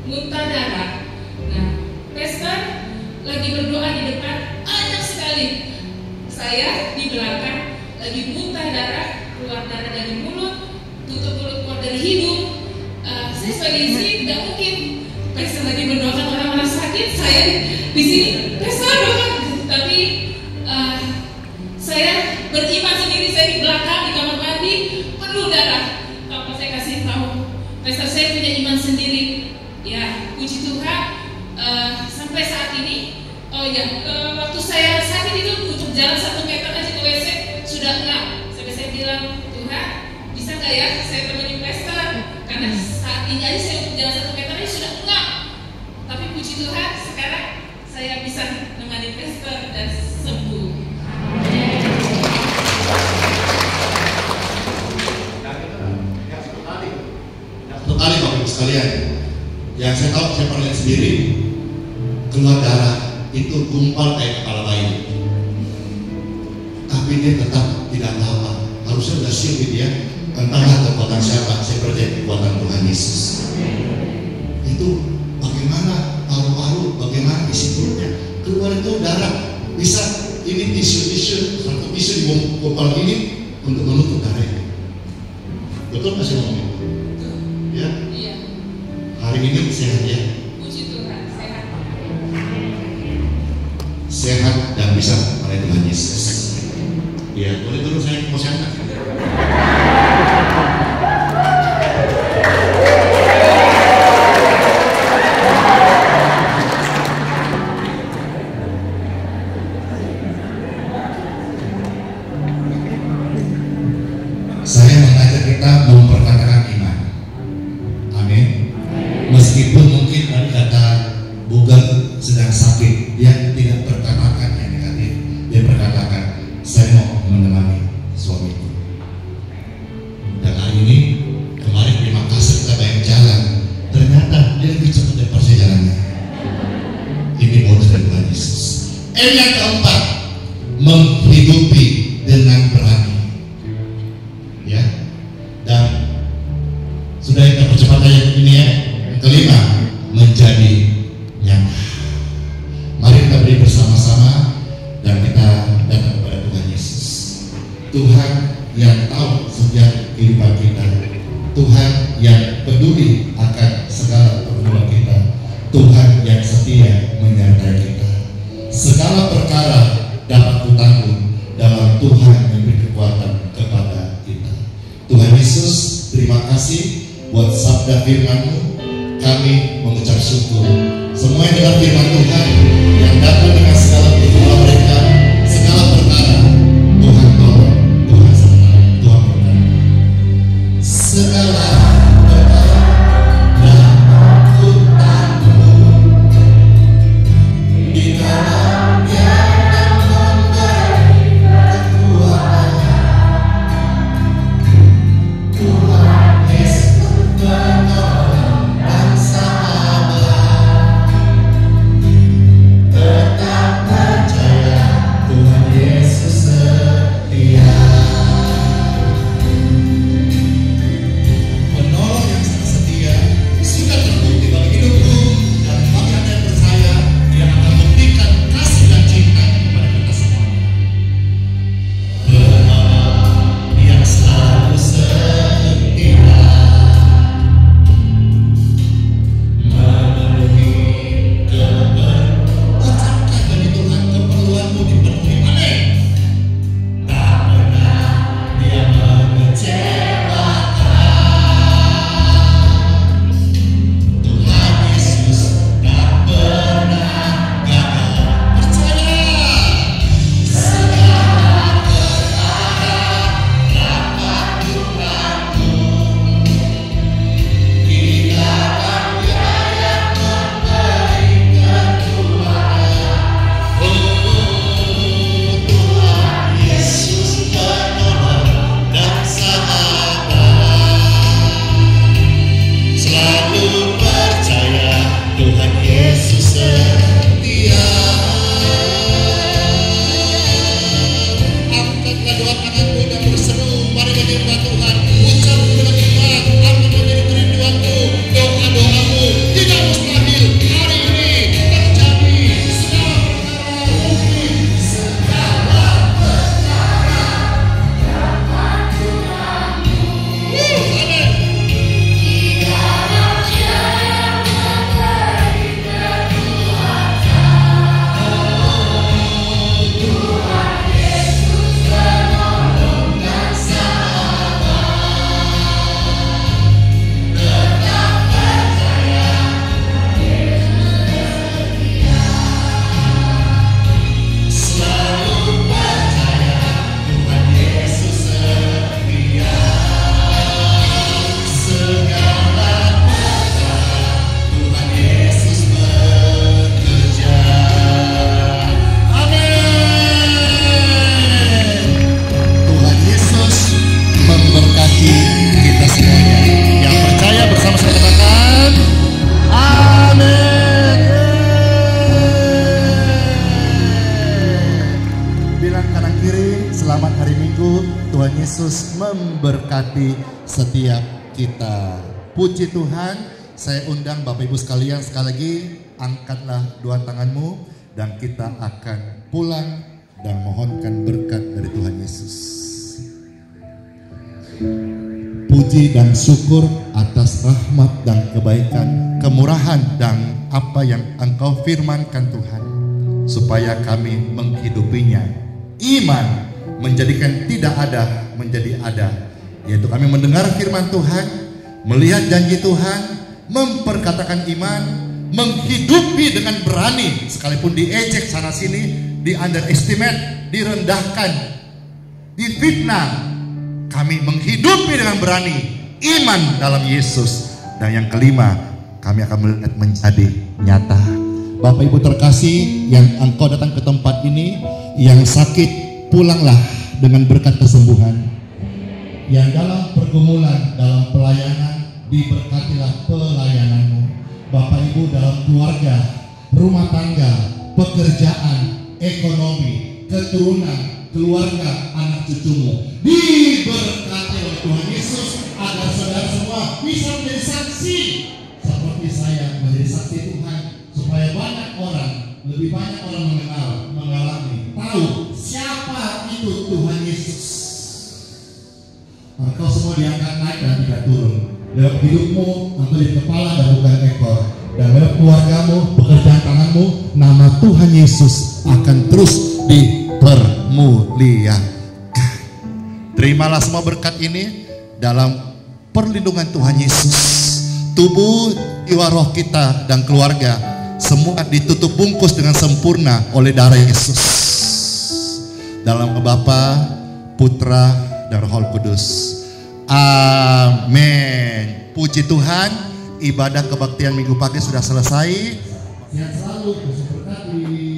muntah darah. Nah, pastor lagi berdoa di depan, banyak sekali. Saya di belakang lagi muntah darah, keluar darah dari mulut, tutup mulut keluar dari hidung. Saya sebagai istri tidak mungkin pastor lagi mendoakan orang-orang sakit, saya di sini pastor doakan. Tapi saya beriman sendiri, saya di belakang di kamar mandi penuh darah. Apa saya kasih tahu, pastor saya punya iman sendiri. Ya, puji Tuhan. Sampai saat ini, waktu saya sakit itu untuk jalan 1 meter aja ke WC sudah enggak. Sampai saya bilang, Tuhan, bisa nggak ya saya temenin pastor? Karena saat ini aja saya untuk jalan 1 meter aja sudah enggak. Tapi puji Tuhan, sekarang saya bisa menemani pastor dan sembuh. Satu kali Bapak Ibu sekalian, yang saya tahu, saya pernah lihat sendiri, keluar darah itu gumpal kayak kepala bayi, tapi dia tetap tidak apa-apa. Harusnya sudah siap gitu ya. Entahlah kekuatan siapa, saya percaya kekuatan Tuhan Yesus. Itu bagaimana paru-paru, bagaimana isi perutnya keluar itu darah, bisa ini tisu, satu tisu di gumpal ini untuk menutup darah itu. Betul nggak sih ngomong? Ya. Iya. Hari ini sehat ya. Puji Tuhan, sehat. Sehat dan bisa oleh Tuhan Yesus. Ya, boleh dulu saya mau angkat. Saya mengajak kita memperkatakan iman. Amin. Meskipun mungkin tadi kata Google sedang sakit, dia tidak berkatakan yang negatif. Dia berkatakan, saya mau menemani suamiku. Dan hari ini, kemarin di Makassar kita bayang jalan, ternyata dia lebih cepat dari perjalanannya. Ini bonus dari Tuhan Yesus. Yang keempat, menghidupi dengan berani. Ya, dan sudah kita percepat aja ini ya. Yang kelima, menjadi nyata. Mari kita beri bersama-sama dan kita datang kepada Tuhan Yesus. Tuhan yang tahu setiap kehidupan kita, Tuhan yang peduli akan segala pergumulan kita, Tuhan yang setia menyertai kita. Segala perkara dapat kutanggung dalam Tuhan yang beri kekuatan kepada kita. Tuhan Yesus, terima kasih buat sabda firman-Mu. Kami mengucap syukur. Semua yang dengar firman Tuhan, yang datang dengan segala pergumulan mereka, segala perkara, Tuhan tolong, Tuhan sertai, Tuhan berkati. Segala perkara dapat kutanggung di dalam-Nya dan memberi kekuatan. Tuhan Yesus menolong dan sahabat. memberkati setiap kita. Puji Tuhan. Saya undang Bapak Ibu sekalian sekali lagi, angkatlah dua tanganmu dan kita akan pulang dan mohonkan berkat dari Tuhan Yesus. Puji dan syukur atas rahmat dan kebaikan, kemurahan dan apa yang Engkau firmankan Tuhan, supaya kami menghidupinya. Iman menjadikan tidak ada menjadi ada, yaitu kami mendengar firman Tuhan, melihat janji Tuhan, memperkatakan iman, menghidupi dengan berani, sekalipun diejek sana sini, di underestimate, direndahkan, difitnah, kami menghidupi dengan berani iman dalam Yesus. Dan yang kelima, kami akan melihat menjadi nyata. Bapak Ibu terkasih yang Engkau datang ke tempat ini, yang sakit pulanglah dengan berkat kesembuhan. Yang dalam pergumulan, dalam pelayanan, diberkatilah pelayananmu. Bapak Ibu dalam keluarga, rumah tangga, pekerjaan, ekonomi, keturunan, keluarga, anak cucumu diberkati oleh Tuhan Yesus, agar saudara semua bisa menjadi saksi seperti saya menjadi saksi Tuhan, supaya banyak orang, lebih banyak orang mengenal, mengalami, tahu siapa itu Tuhan Yesus. Engkau semua diangkat naik dan tidak turun. Lewat hidupmu, engkau di kepala dan bukan ekor. Dan lewat keluargamu, pekerjaan tanganmu, nama Tuhan Yesus akan terus dipermuliakan. Terimalah semua berkat ini dalam perlindungan Tuhan Yesus. Tubuh, jiwa, roh kita dan keluarga semua ditutup bungkus dengan sempurna oleh darah Yesus. Dalam Bapa, Putra, dan Roh Kudus. Amin. Puji Tuhan, ibadah kebaktian minggu pagi sudah selesai. Sehat selalu, Yesus berkati.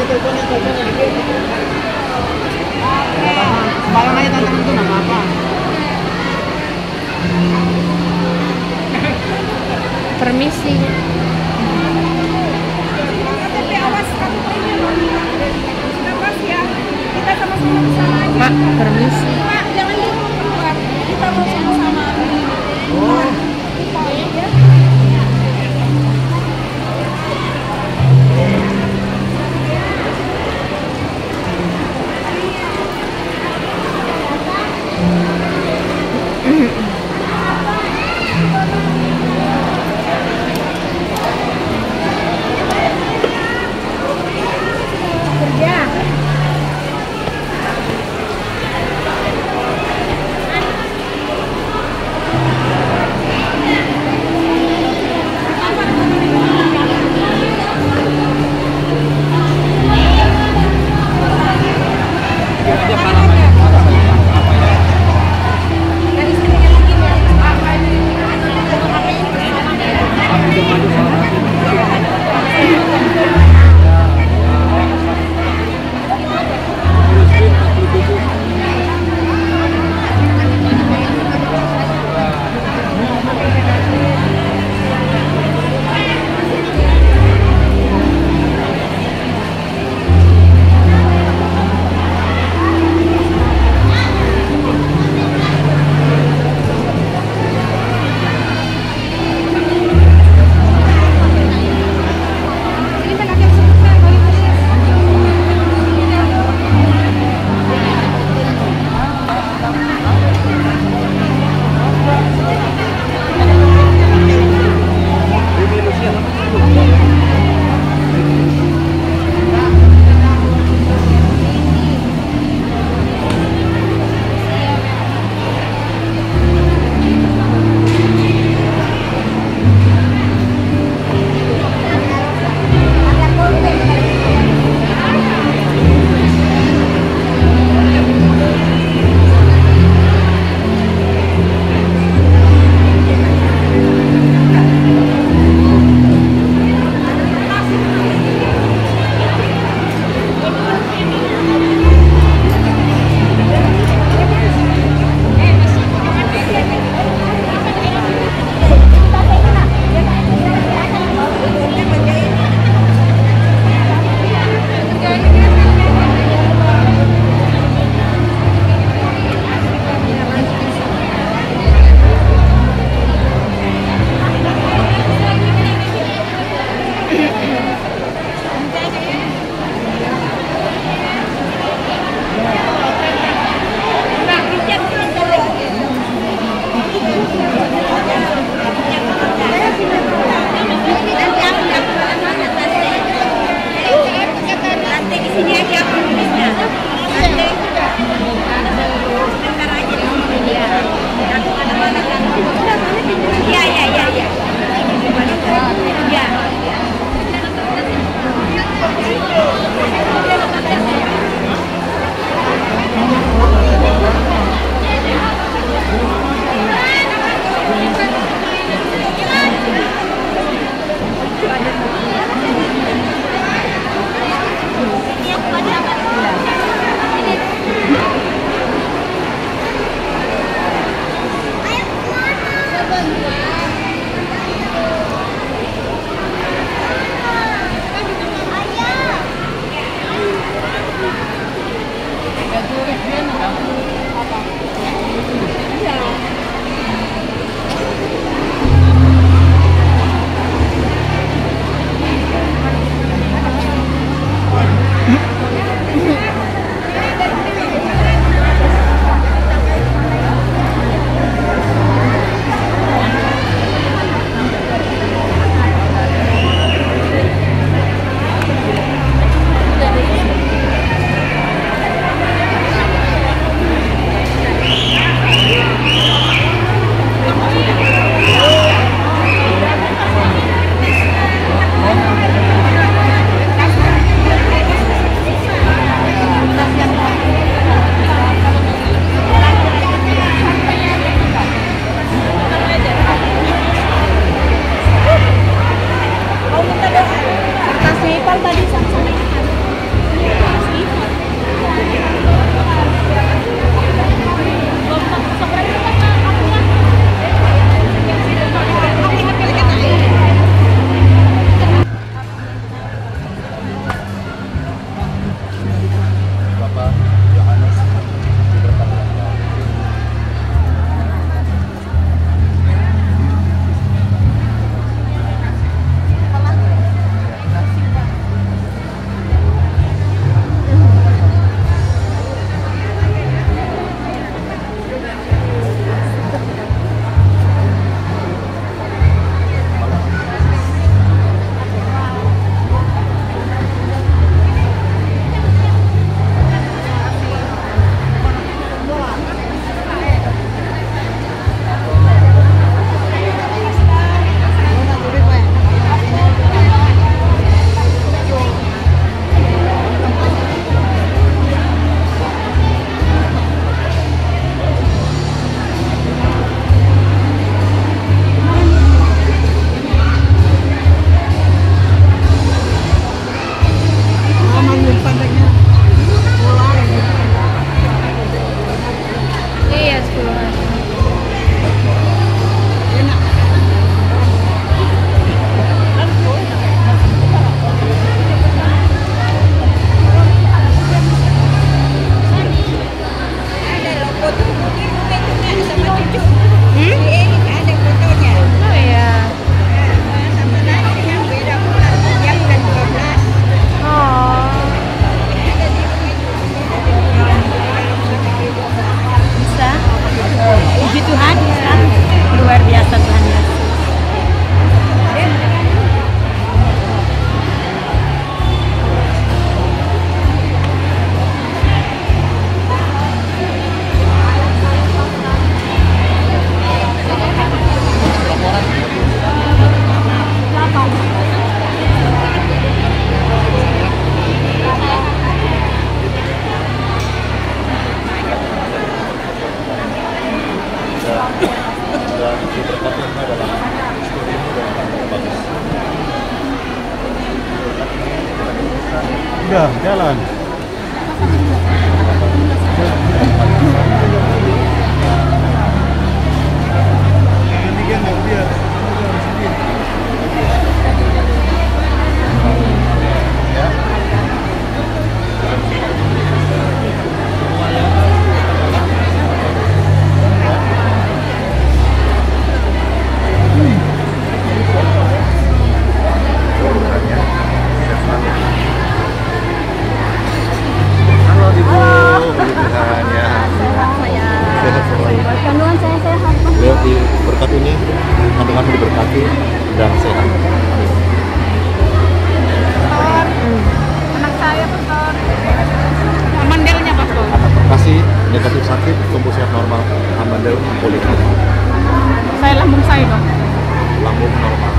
Sembarang aja tantangan itu nggak apa-apa. Permisi. Tapi awas kamu awas ya. Kita sama-sama bersama aja. Pak, permisi. Pak, jangan dulu keluar. Kita mau sama-sama. Oh. Ya. Kerja. Udah jalan. Halo Ibu, Tuhan ya. Sehat selalu. Kandungan saya sehat. Beliau diberkati ini, kandungan diberkati dan sehat. Pastor, anak saya pastor. Amandelnya pastor. Anak terkasih negatif sakit, tumbuh sehat normal, amandel pulih. Saya lambung saya dong. Lambung normal.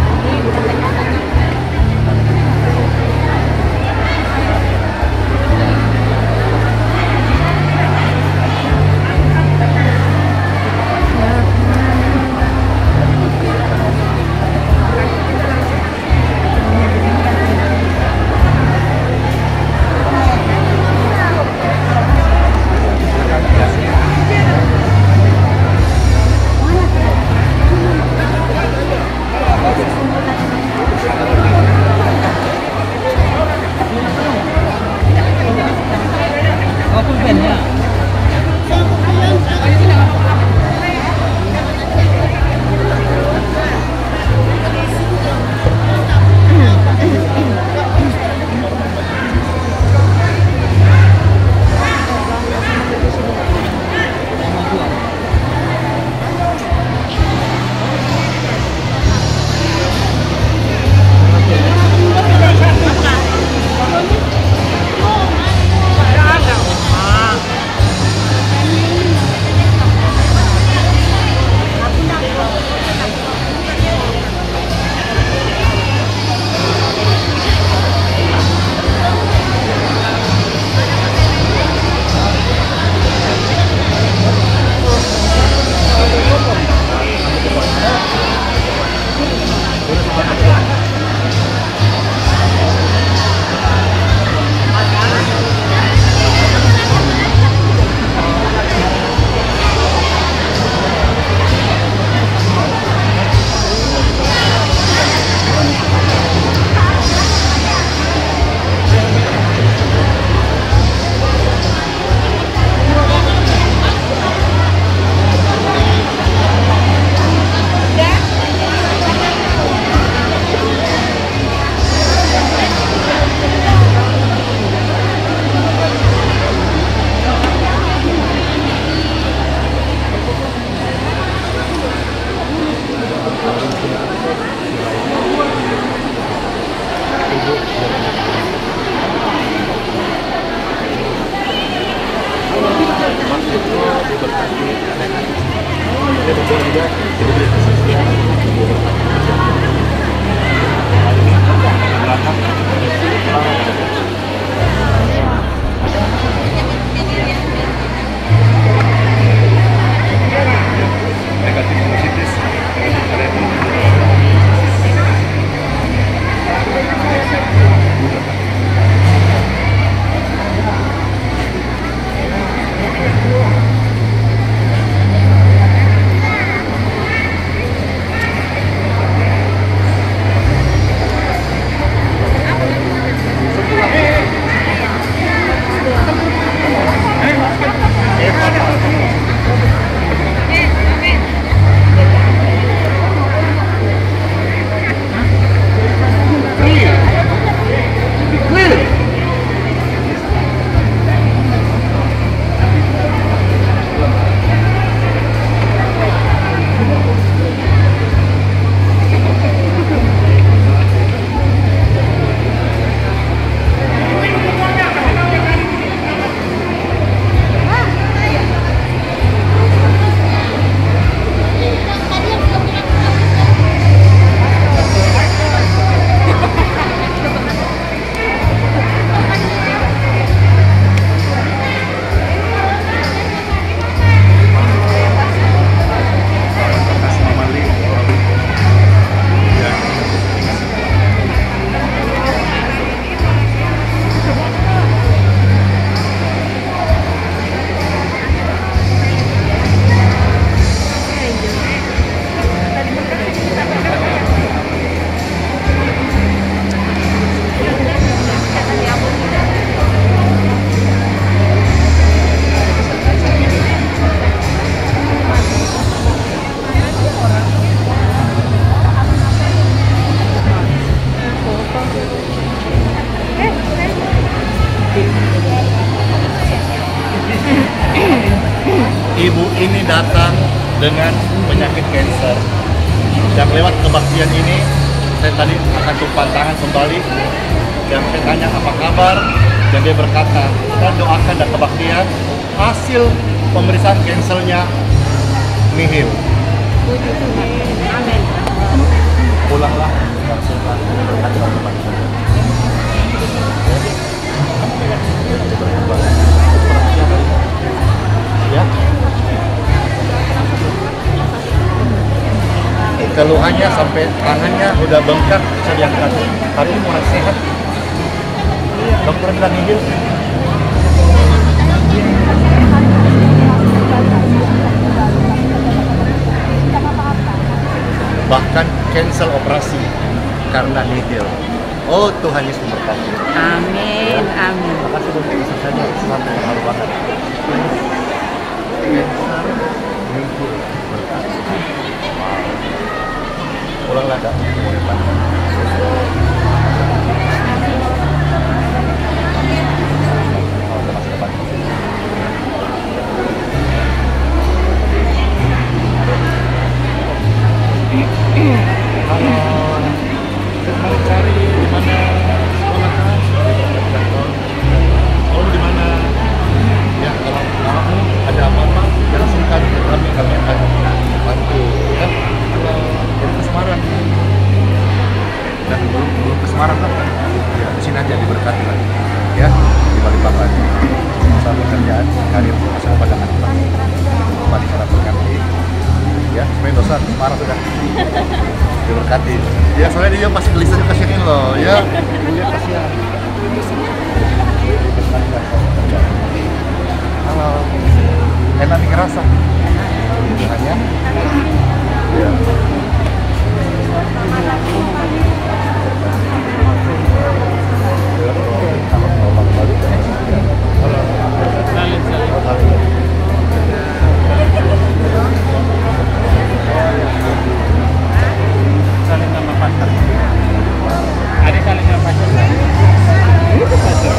dengan penyakit kanker. Dan lewat kebaktian ini, saya tadi akan tumpang tangan kembali dan saya tanya apa kabar, dan dia berkata, kita doakan dan kebaktian hasil pemeriksaan kankernya nihil. Amin. Pulanglah dan Tuhan berkati teman-teman. Ya. Keluhannya sampai tangannya udah bengkak, bisa diangkat. Hari ini mulai sehat. Dokter bilang nihil. Bahkan cancel operasi karena nihil. Oh, Tuhan Yesus memberkati. Amin. Amin. Makasih untuk bisa saja sesuatu yang halu banget. Cancer nihil berkati. Wow. Ulanglah dah, boleh banget. Oh, udah masuk depan. Halo, mau cari di mana sekolah kan? Oh, di mana? Ya, kalau kamu ada apa-apa, langsungkan ke kami akan bantu. Ya, kalau ke Semarang dan belum ke Semarang kan? Ya, di sini aja diberkati lagi. Ya, di Balikpapan. Masalah pekerjaan, karir, masalah pandangan Tuhan. Kembali cara berkati. Ya, sebenarnya dosa Semarang sudah diberkati. Ya, soalnya dia pasti gelisah kasihin loh, ya. Dia kasihan. Halo. Enak nih ngerasa. Tuhan ya. Ya. Saling sama pastor. Ada saling sama pastor. Itu pastor.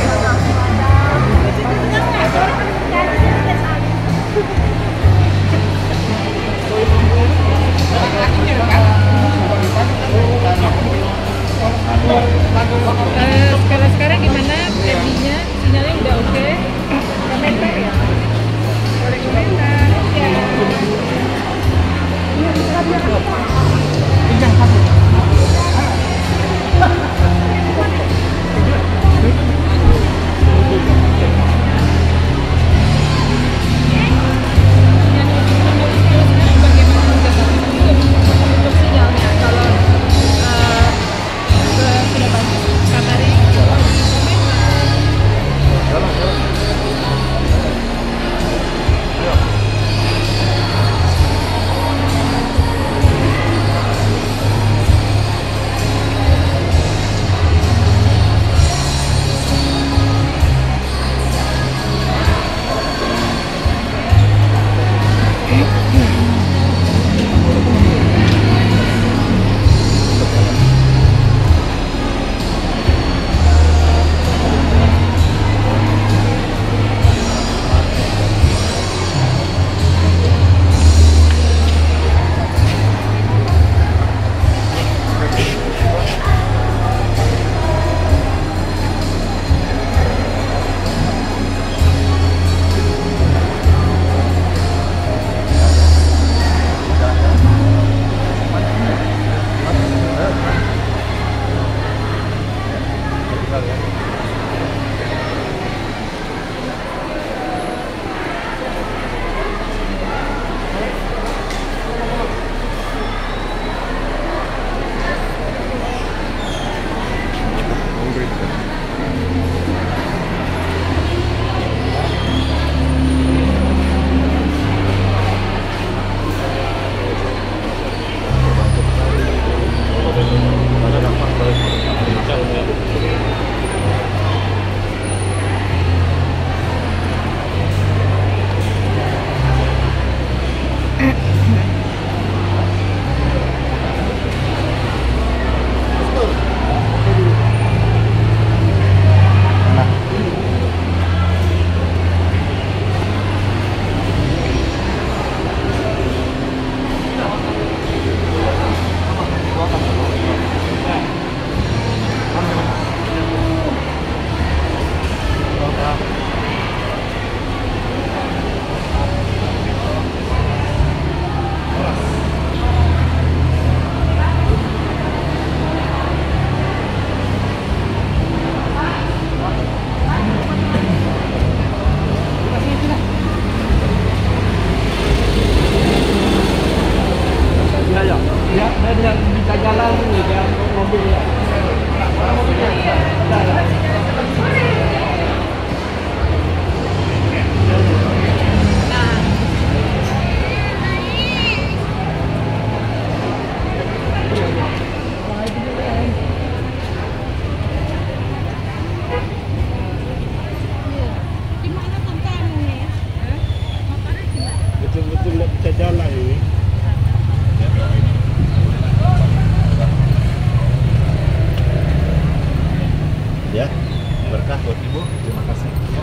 berkah buat ibu. Terima kasih. Ya.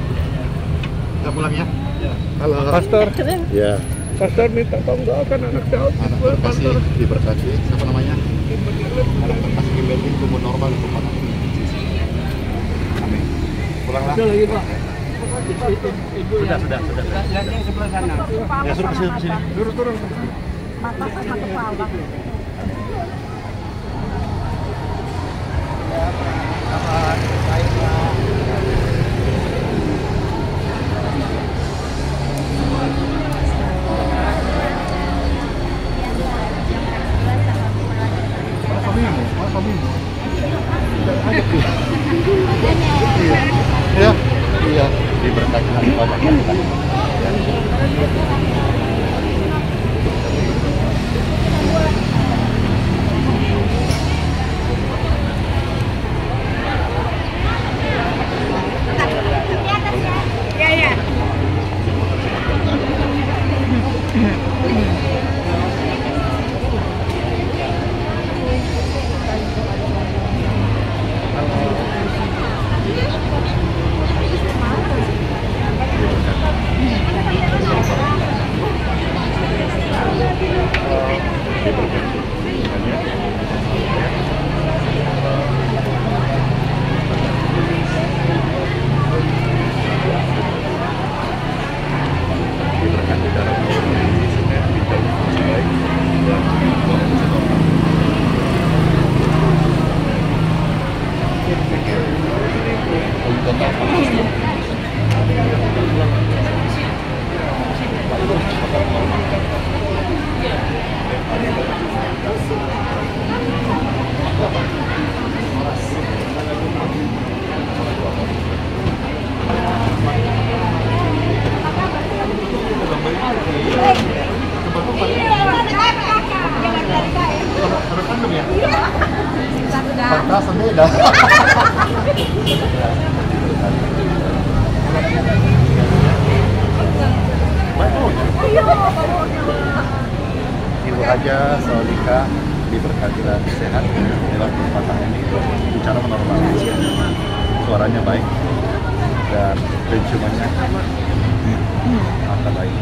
Kita pulang ya. Halo. Pastor. Ya. Pastor minta tolong doakan anak saya. Anak terkasih diberkati. Siapa namanya? Anak terkasih Kimberly tumbuh normal di rumah. Amin. Pulanglah. Sudah lagi Pak. Sudah. Yang sebelah sana. Ya suruh ke sini. Turun. Mata sama kepala. Iya. Diberkati banyak ya. Iya. Ibu Haja Solika diberkati dan sehat dalam kesempatan ini bicara normal, suaranya baik dan penciumannya mata baik.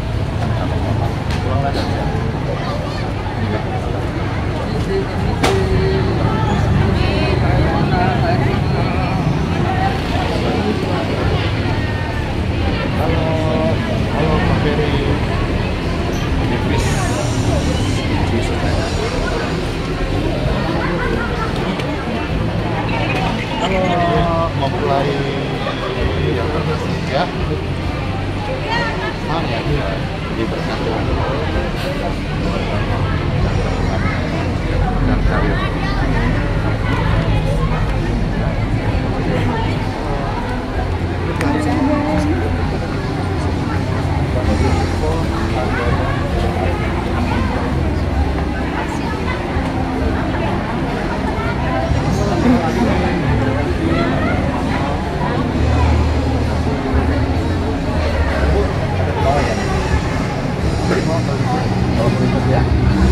Halo Pak Ferry. Halo, mempelai yang terkasih ya. Mana ya? Diberkati dan karir.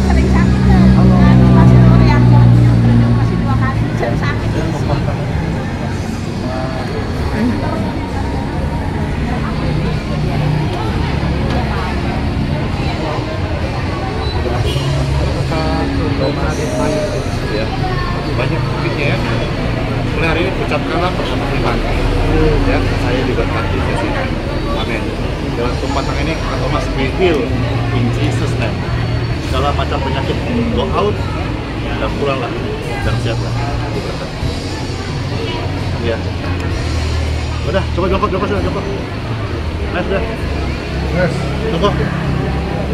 Sering sakit. Masih dulu yang masih 2 kali sering sakit. Ya, banyak buktinya ya. Mulai hari ini ucapkanlah bersama iman. Ya, saya diberkati di sini. Amin. Dalam kesempatan ini Kak Thomas be healed in Jesus name. Segala macam penyakit go out dan pulanglah dan siaplah diberkati. Ya. Udah, coba jongkok. Nice dah. Nice. Jongkok.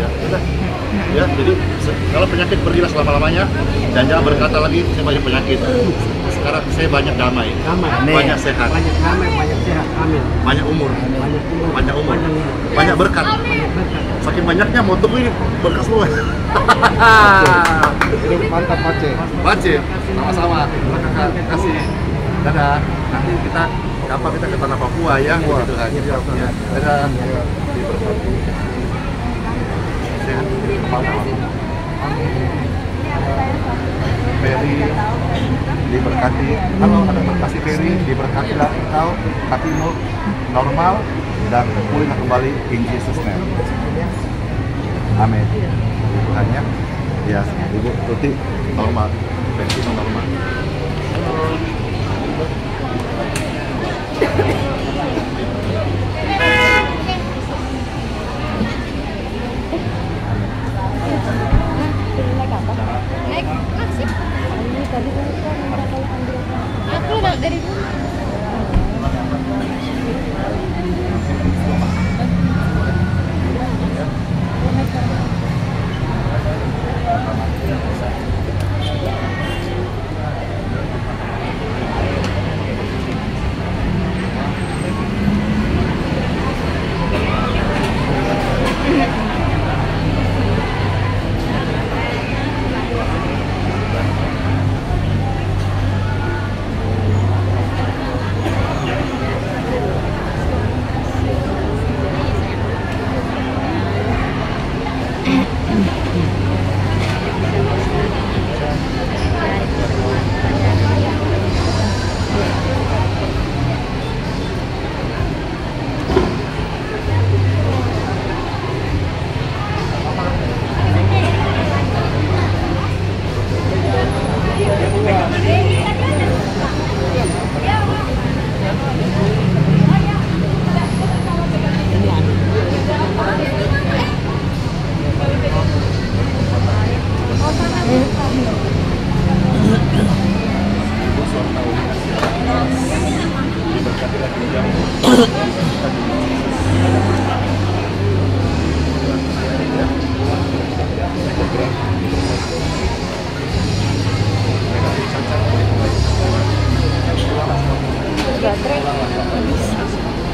Ya, udah. Ya, jadi kalau penyakit pergilah selama-lamanya dan jangan berkata lagi saya banyak penyakit. Sekarang saya banyak damai. Banyak sehat. Banyak damai, banyak sehat. Amin. Banyak umur. Banyak berkat. Saking banyaknya motor ini berkat semua. Ini mantap Pace, sama-sama. Kakak kasih. Dadah. Nanti kita kapan kita ke tanah Papua ya. Gitu kan. Ya. Dadah. Diberkati. Sehat. Amin. Ferry diberkati. Halo, ada berkasih Ferry, diberkatilah engkau, hatimu normal dan pulihlah kembali in Jesus name. Amin. Tuhannya, ya Ibu Tuti normal, Ferry normal. Naik taksi. Ini tadi kan aku udah dari dulu.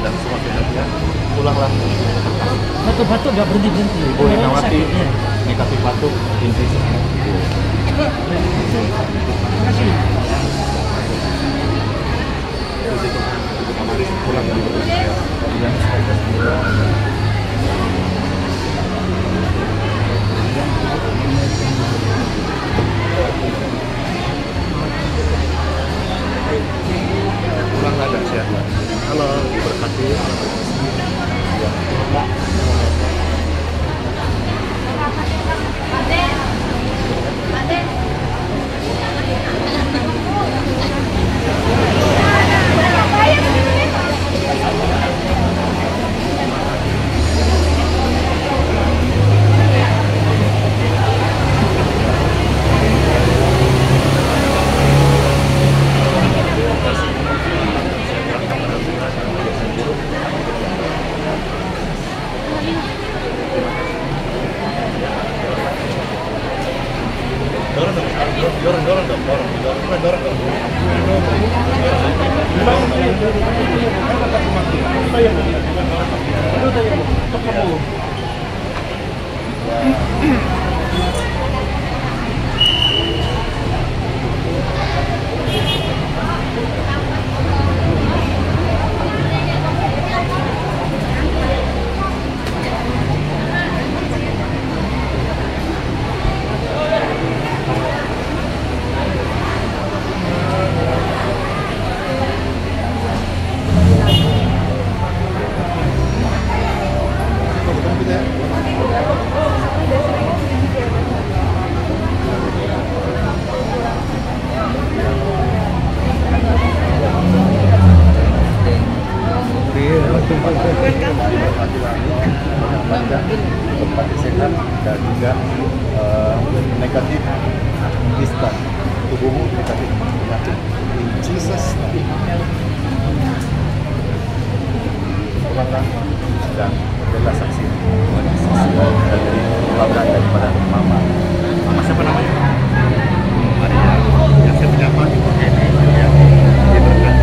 Dan semua sehatnya pulanglah. Batuk-batuk nggak berhenti-berhenti. Ibu Inawati negatif batuk infeksi. Ibu Kamaris pulang dari pulanglah dan sehat. Halo, diberkati. Tempatnya sehat dan juga negatif istan tubuhmu negatif penyakit in Jesus name. Pulanglah dan berilah saksi Tuhan Yesus dari kebanggaan daripada Mama. Mama siapa namanya? Maria. Yang saya menyapa Ibu Kenny ya. Diberkati.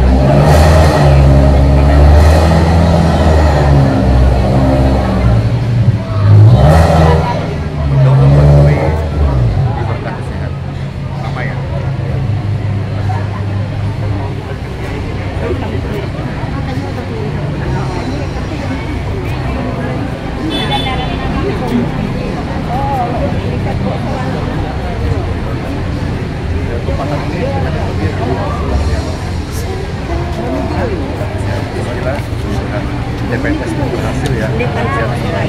PPNS pun berhasil ya. Siap sama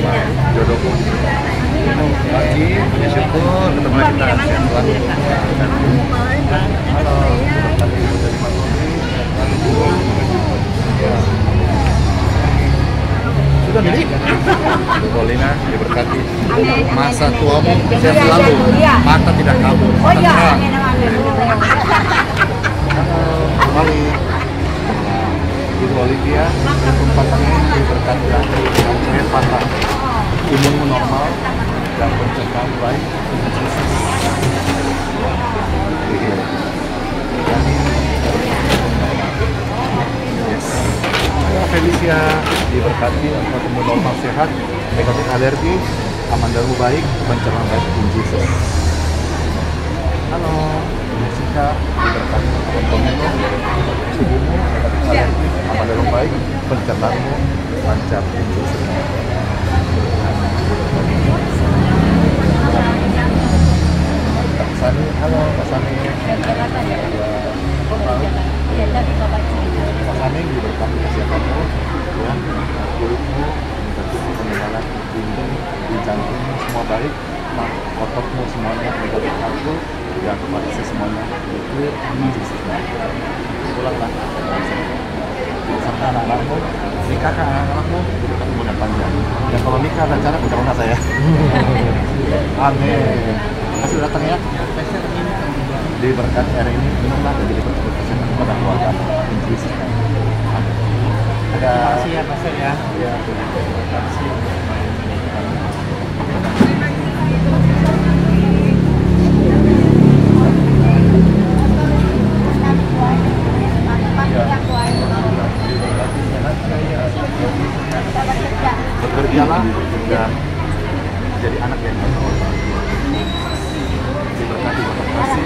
jodohku. Pagi, syukur ketemu lagi kita sehat selalu. Halo, kami Ibu dari Maturi. Ya. Sudah nih. Bu Polina diberkati. Masa tuamu sehat selalu. Mata tidak kabur. Oh iya, Terang. amin amin. Halo, kembali. Ibu Olivia, tempatnya diberkati dengan sehat patah. Imunmu normal dan pencernaan baik. Yes. Felicia diberkati untuk tumbuh normal sehat, negatif alergi, aman darah baik, pencernaan baik in Jesus. Halo, Jessica diberkati untuk pemilu, tubuhmu negatif alergi, aman darah baik, pencernaanmu lancar in Jesus. Sani, halo Pak Sani. Pak Sani diberkati kesehatanmu, ya, kulitmu, menjadi pengenalan dinding, di jantungmu semua baik, ototmu semuanya menjadi kaku, dan variasi semuanya clear, pulanglah bersama anak-anakmu, nikahkan anak-anakmu, diberkati umur dan panjang. Dan kalau nikah rencana udah saya. Amin. Kasih datang ya. Diberkati hari ini, minumlah dan jadi berkasih kepada keluarga. Inggris. Ada. Terima kasih ya, Pastor ya. Iya. Terima kasih. Bekerjalah dan jadi anak yang berkorban. Diberkati Bapak kasih.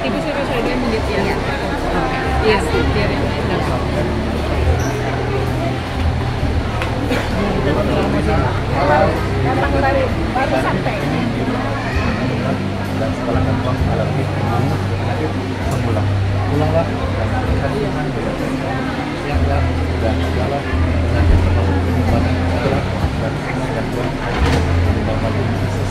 Ibu suruh saya dia menit ya. Iya, biar yang lain dapat. Baru sampai. Dan setelah kantong alergi pulang pulanglah dan Tuhan siaplah dan segala penyakit penyebabnya adalah dan semua Tuhan di nama Yesus.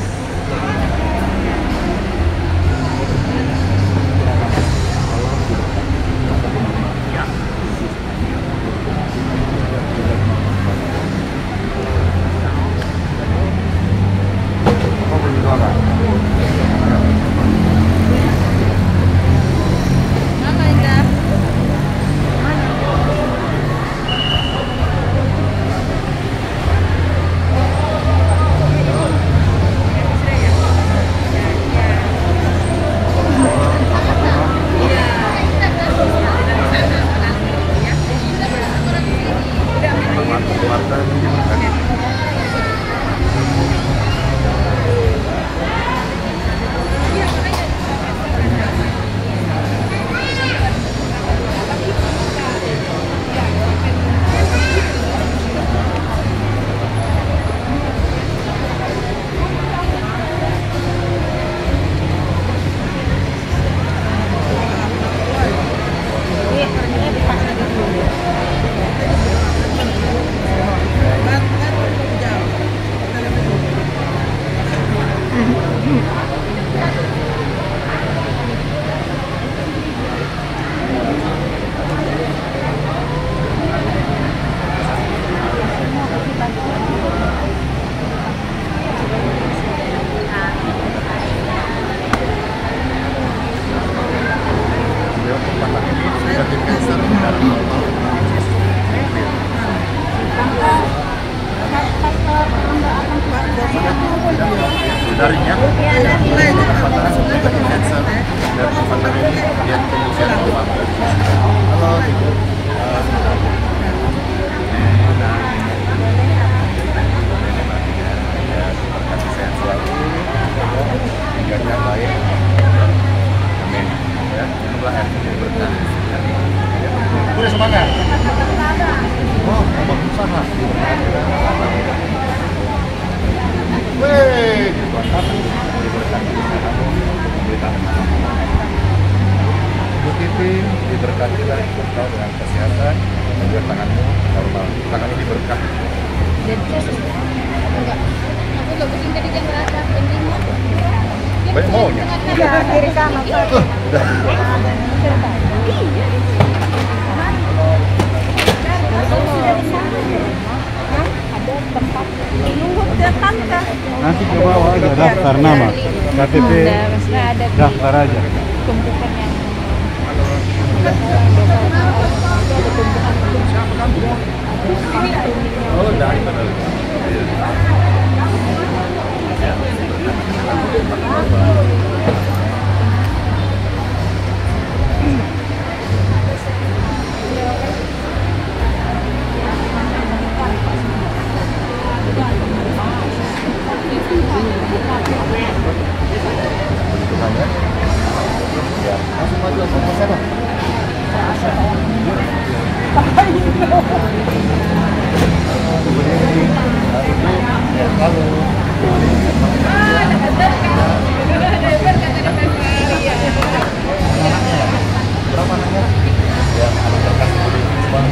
Daring ya? Iya, mulai kesempatan cancer dan kesempatan ini dia kemudian demam. Halo, Ibu. Kasih sehat selalu, tinggalnya baik. Amin. Ya, minumlah air putih berkah. Udah semangat. Oh, abang usaha. Wih, diberkati. Yakin diberkati lah engkau dengan kesehatan, biar tanganmu normal. Tangan ini berkah. Jadi enggak. Aku udah booking tadi jam berapa? Jam 5. Banyak maunya. Iya, kiri kanan. Udah. Ada tempat nunggu depan kah? Nanti ke bawah aja daftar nama. KTP Maksudnya ada di daftar aja. tumpukan yang Oh, udah benar. Ya, langsung maju langsung ke sana. Berapa anaknya? Ya, ada berkas semua.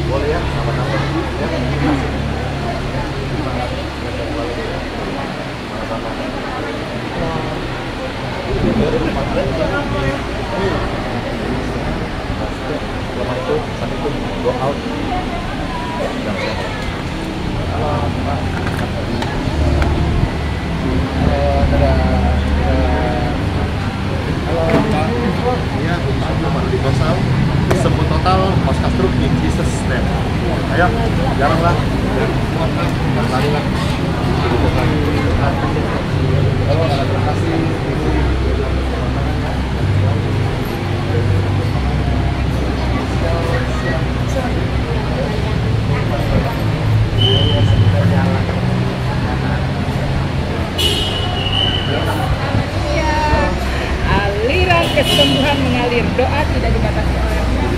Boleh ya, nama-nama ya. Lama itu saat itu go out. Iya, baru di Gosau. Sebut total Oscar Truk in Jesus name. Ayo, jalanlah. Larilah. Halo, terima kasih. Aliran kesembuhan mengalir, doa tidak dibatasi oleh orang.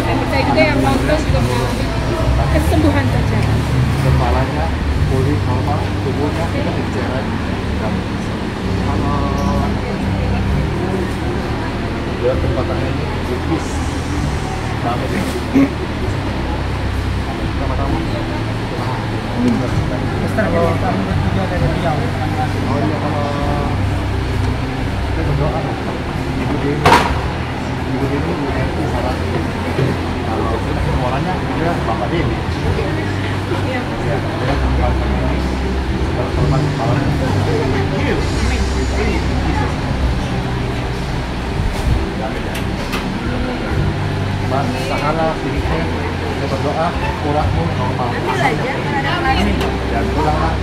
Saya percaya juga yang nonton juga mengalami kesembuhan saja. Kepalanya pulih normal, tubuhnya tidak diceret. Dia tempatannya ini lukis banget ya. Sama-sama. Mister, kalau kamu bertiga dari Riau. Oh iya, kalau kita berdoa ibu ini Bu Enti salah. Kalau kita semuanya juga Bapak Dewi. Ya, dia tempatkan ini berkorban malam. Mas Sahala sedikit kita berdoa kurangmu normal. Dan pulanglah.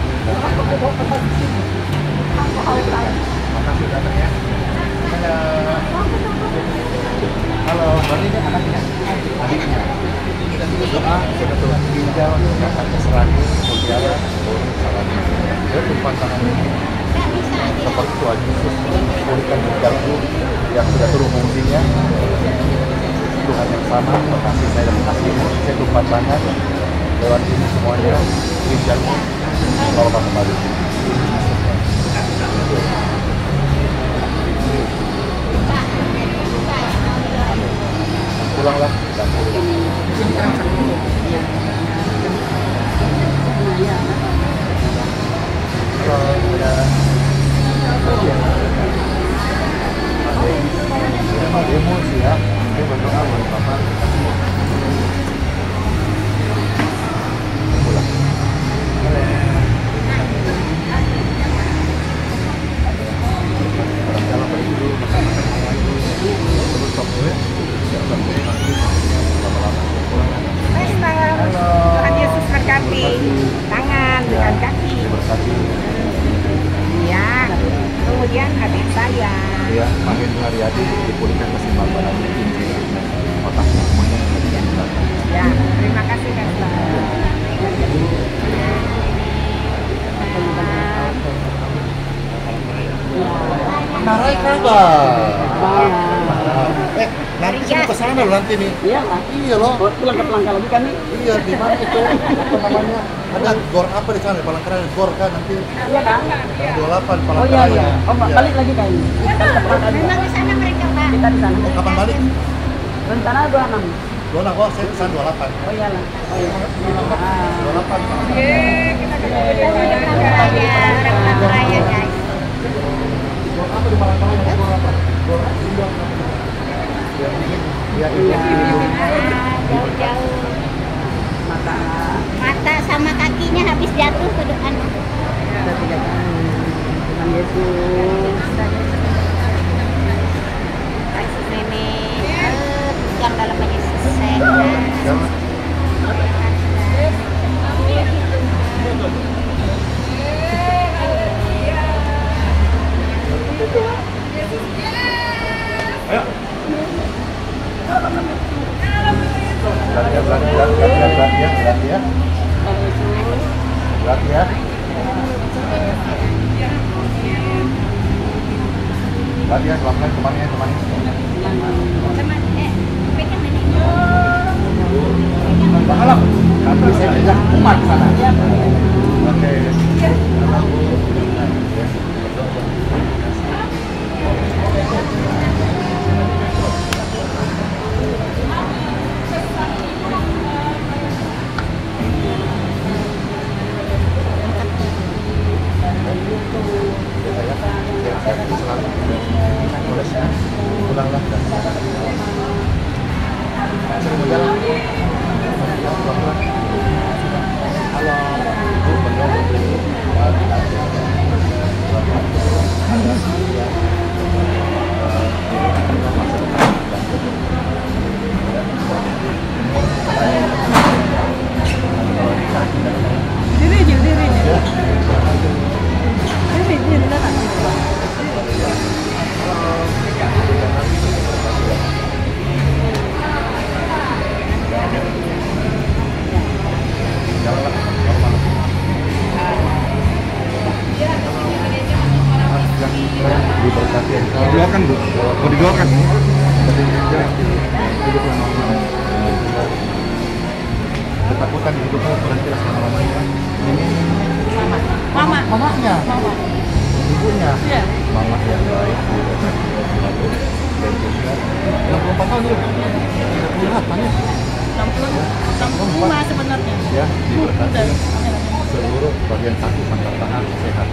Makasih datang ya. Halo, berarti ini anaknya, adiknya. Berdoa sudah turun ginjal, katanya serani, mutiara, boleh salami. Dia tumpuan tangan ini seperti Tuhan Yesus pulihkan ginjalku yang sudah turun fungsinya. Tuhan yang sama, mengasihi saya dan mengasihimu. Saya tumpuan tangan lewat ini semuanya ginjalmu normal kembali. Pulanglah dan pulang. Ada emosi ya, dia berdoa buat Bapak. Haryadi dipulihkan keseimbangan inti otaknya semuanya yang dilakukan. Ya, terima kasih Kak. Narai kabar. Nanti saya mau ke sana loh nanti nih. Iya lah. Iya loh. Pulang ke Pelangka lagi kan nih? Iya, di mana itu? Apa namanya? Ada gor apa di sana? Palangkaraya gor kan nanti. Iya kan? 28 Oh Palangkaraya. iya iya. Oh balik lagi kayaknya. Memang ke sana mereka, Pak. Kita di sana. Oh, kapan balik? Rencana 26. 26 kok, saya kesana 28. Oh iya lah. Oh iya. 28 Yeay, kita ketemu di Raya, orang raya, guys. Gor apa di Palangkaraya? Gor apa? Gor ya, Jauh-jauh. Mata sama kakinya habis jatuh ke depan. Kita 3 kali. Tuhan Yesus. Kasih nenek. Yang dalam Yesus sehat. ayo. Berarti ya. Selamat kemarin. Pegang nenek. Bahalap. Nanti saya ajak umat ke sana. Oke. Pulanglah dan sering berjalan. Halo, ibu berdoa dulu. Diberkati engkau. Didoakan Bu. Mau didoakan. Hidup yang normal. Ketakutan di hidupmu berhenti selama-lamanya. Ini mamanya. Ibunya. Iya. Mama yang baik. Dan juga 64 tahun dia. Tidak melihat banyak. 65 sebenarnya. Ya, diberkati seluruh bagian kaki sampai tangan sehat.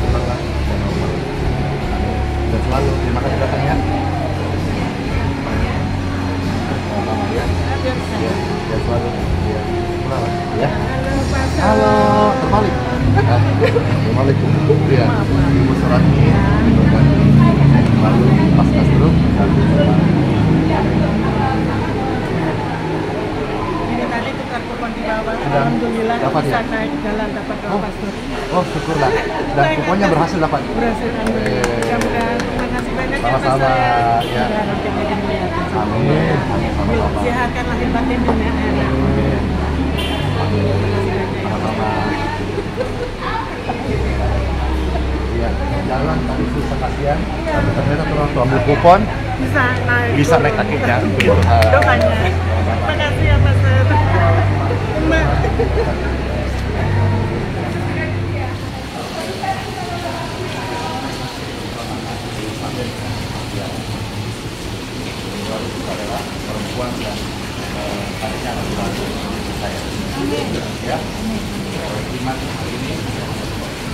Pulanglah dan normal. Dan selalu terima kasih datangnya. Ya, dan selalu ya. Pulanglah ya. Halo, terbalik. Terbalik. Ya, Ibu Surati diberkati. Lalu pasca stroke dan Ini tadi tukar kupon di bawah. Sudah Alhamdulillah dapat bisa ya? naik jalan dapat doa pastor. oh syukurlah. Dan kuponnya berhasil dapat. Berhasil alhamdulillah. Mudah-mudahan terima kasih banyak ya Mas Sama-sama, ya. Sudah nanti jadi melihat. Amin. Sama-sama. Sehatkan lahir batin dunia akhirat. Amin. Sama-sama. Iya, jalan tadi susah kasihan, tapi ternyata tulang tuh ambil kupon bisa naik kakinya. Gitu. Doanya. Terima kasih ya Pastor. Mbak. Adalah perempuan dan adiknya laki-laki saya. Ya. Iman hari ini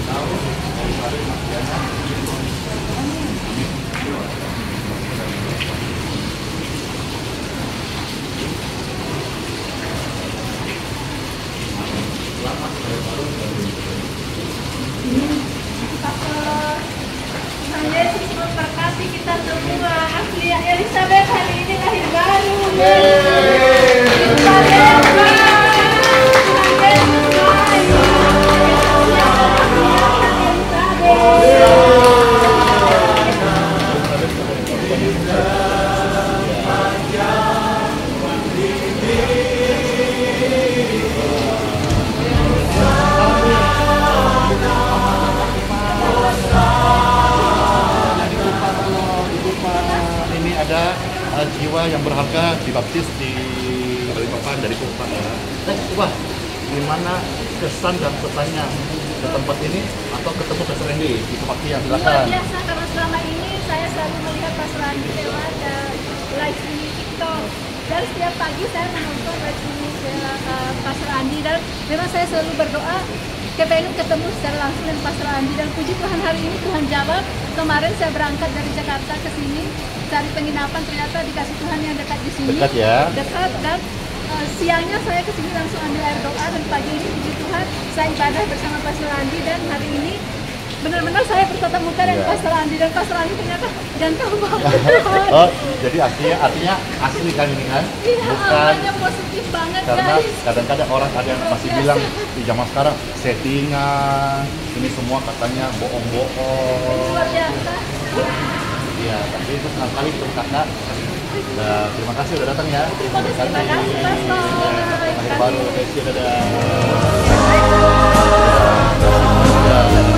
tahu hari Mas Diana. Selamat baru Tuhan Yesus memberkati kita semua. Aslia Elizabeth hari ini lahir baru. Tuhan Yesus baik. Tuhan Yesus baik. Ini ada jiwa yang berharga dibaptis di Balikpapan dari Kupang ya. Coba gimana kesan dan pesannya ke tempat ini atau ketemu Pastor Randy di tempat yang Luar silakan. biasa karena selama ini saya selalu melihat Pastor Andi lewat live di TikTok. Dan setiap pagi saya menonton live ini Pastor Andi dan memang saya selalu berdoa kepengen ketemu secara langsung dengan Pastor Andi dan puji Tuhan hari ini Tuhan jawab. Kemarin saya berangkat dari Jakarta ke sini cari penginapan, ternyata dikasih Tuhan yang dekat di sini. Dekat ya. Dekat dan siangnya saya ke sini langsung ambil air doa dan pagi ini puji Tuhan saya ibadah bersama Pastor Andi dan hari ini benar-benar saya bertatap muka dengan Pastor Andi dan Pastor Andi ternyata ganteng banget. Oh, jadi artinya asli kan ini kan? Iya, Bukan auranya positif banget karena guys. kadang-kadang orang ada yang masih bilang di zaman sekarang settingan, ini semua katanya bohong-bohong. Luar biasa. Iya, tapi itu senang sekali itu kakak. Nah, terima kasih udah datang ya. Terima kasih, Pastor. Akhir baru, dadah. Baik. Ya.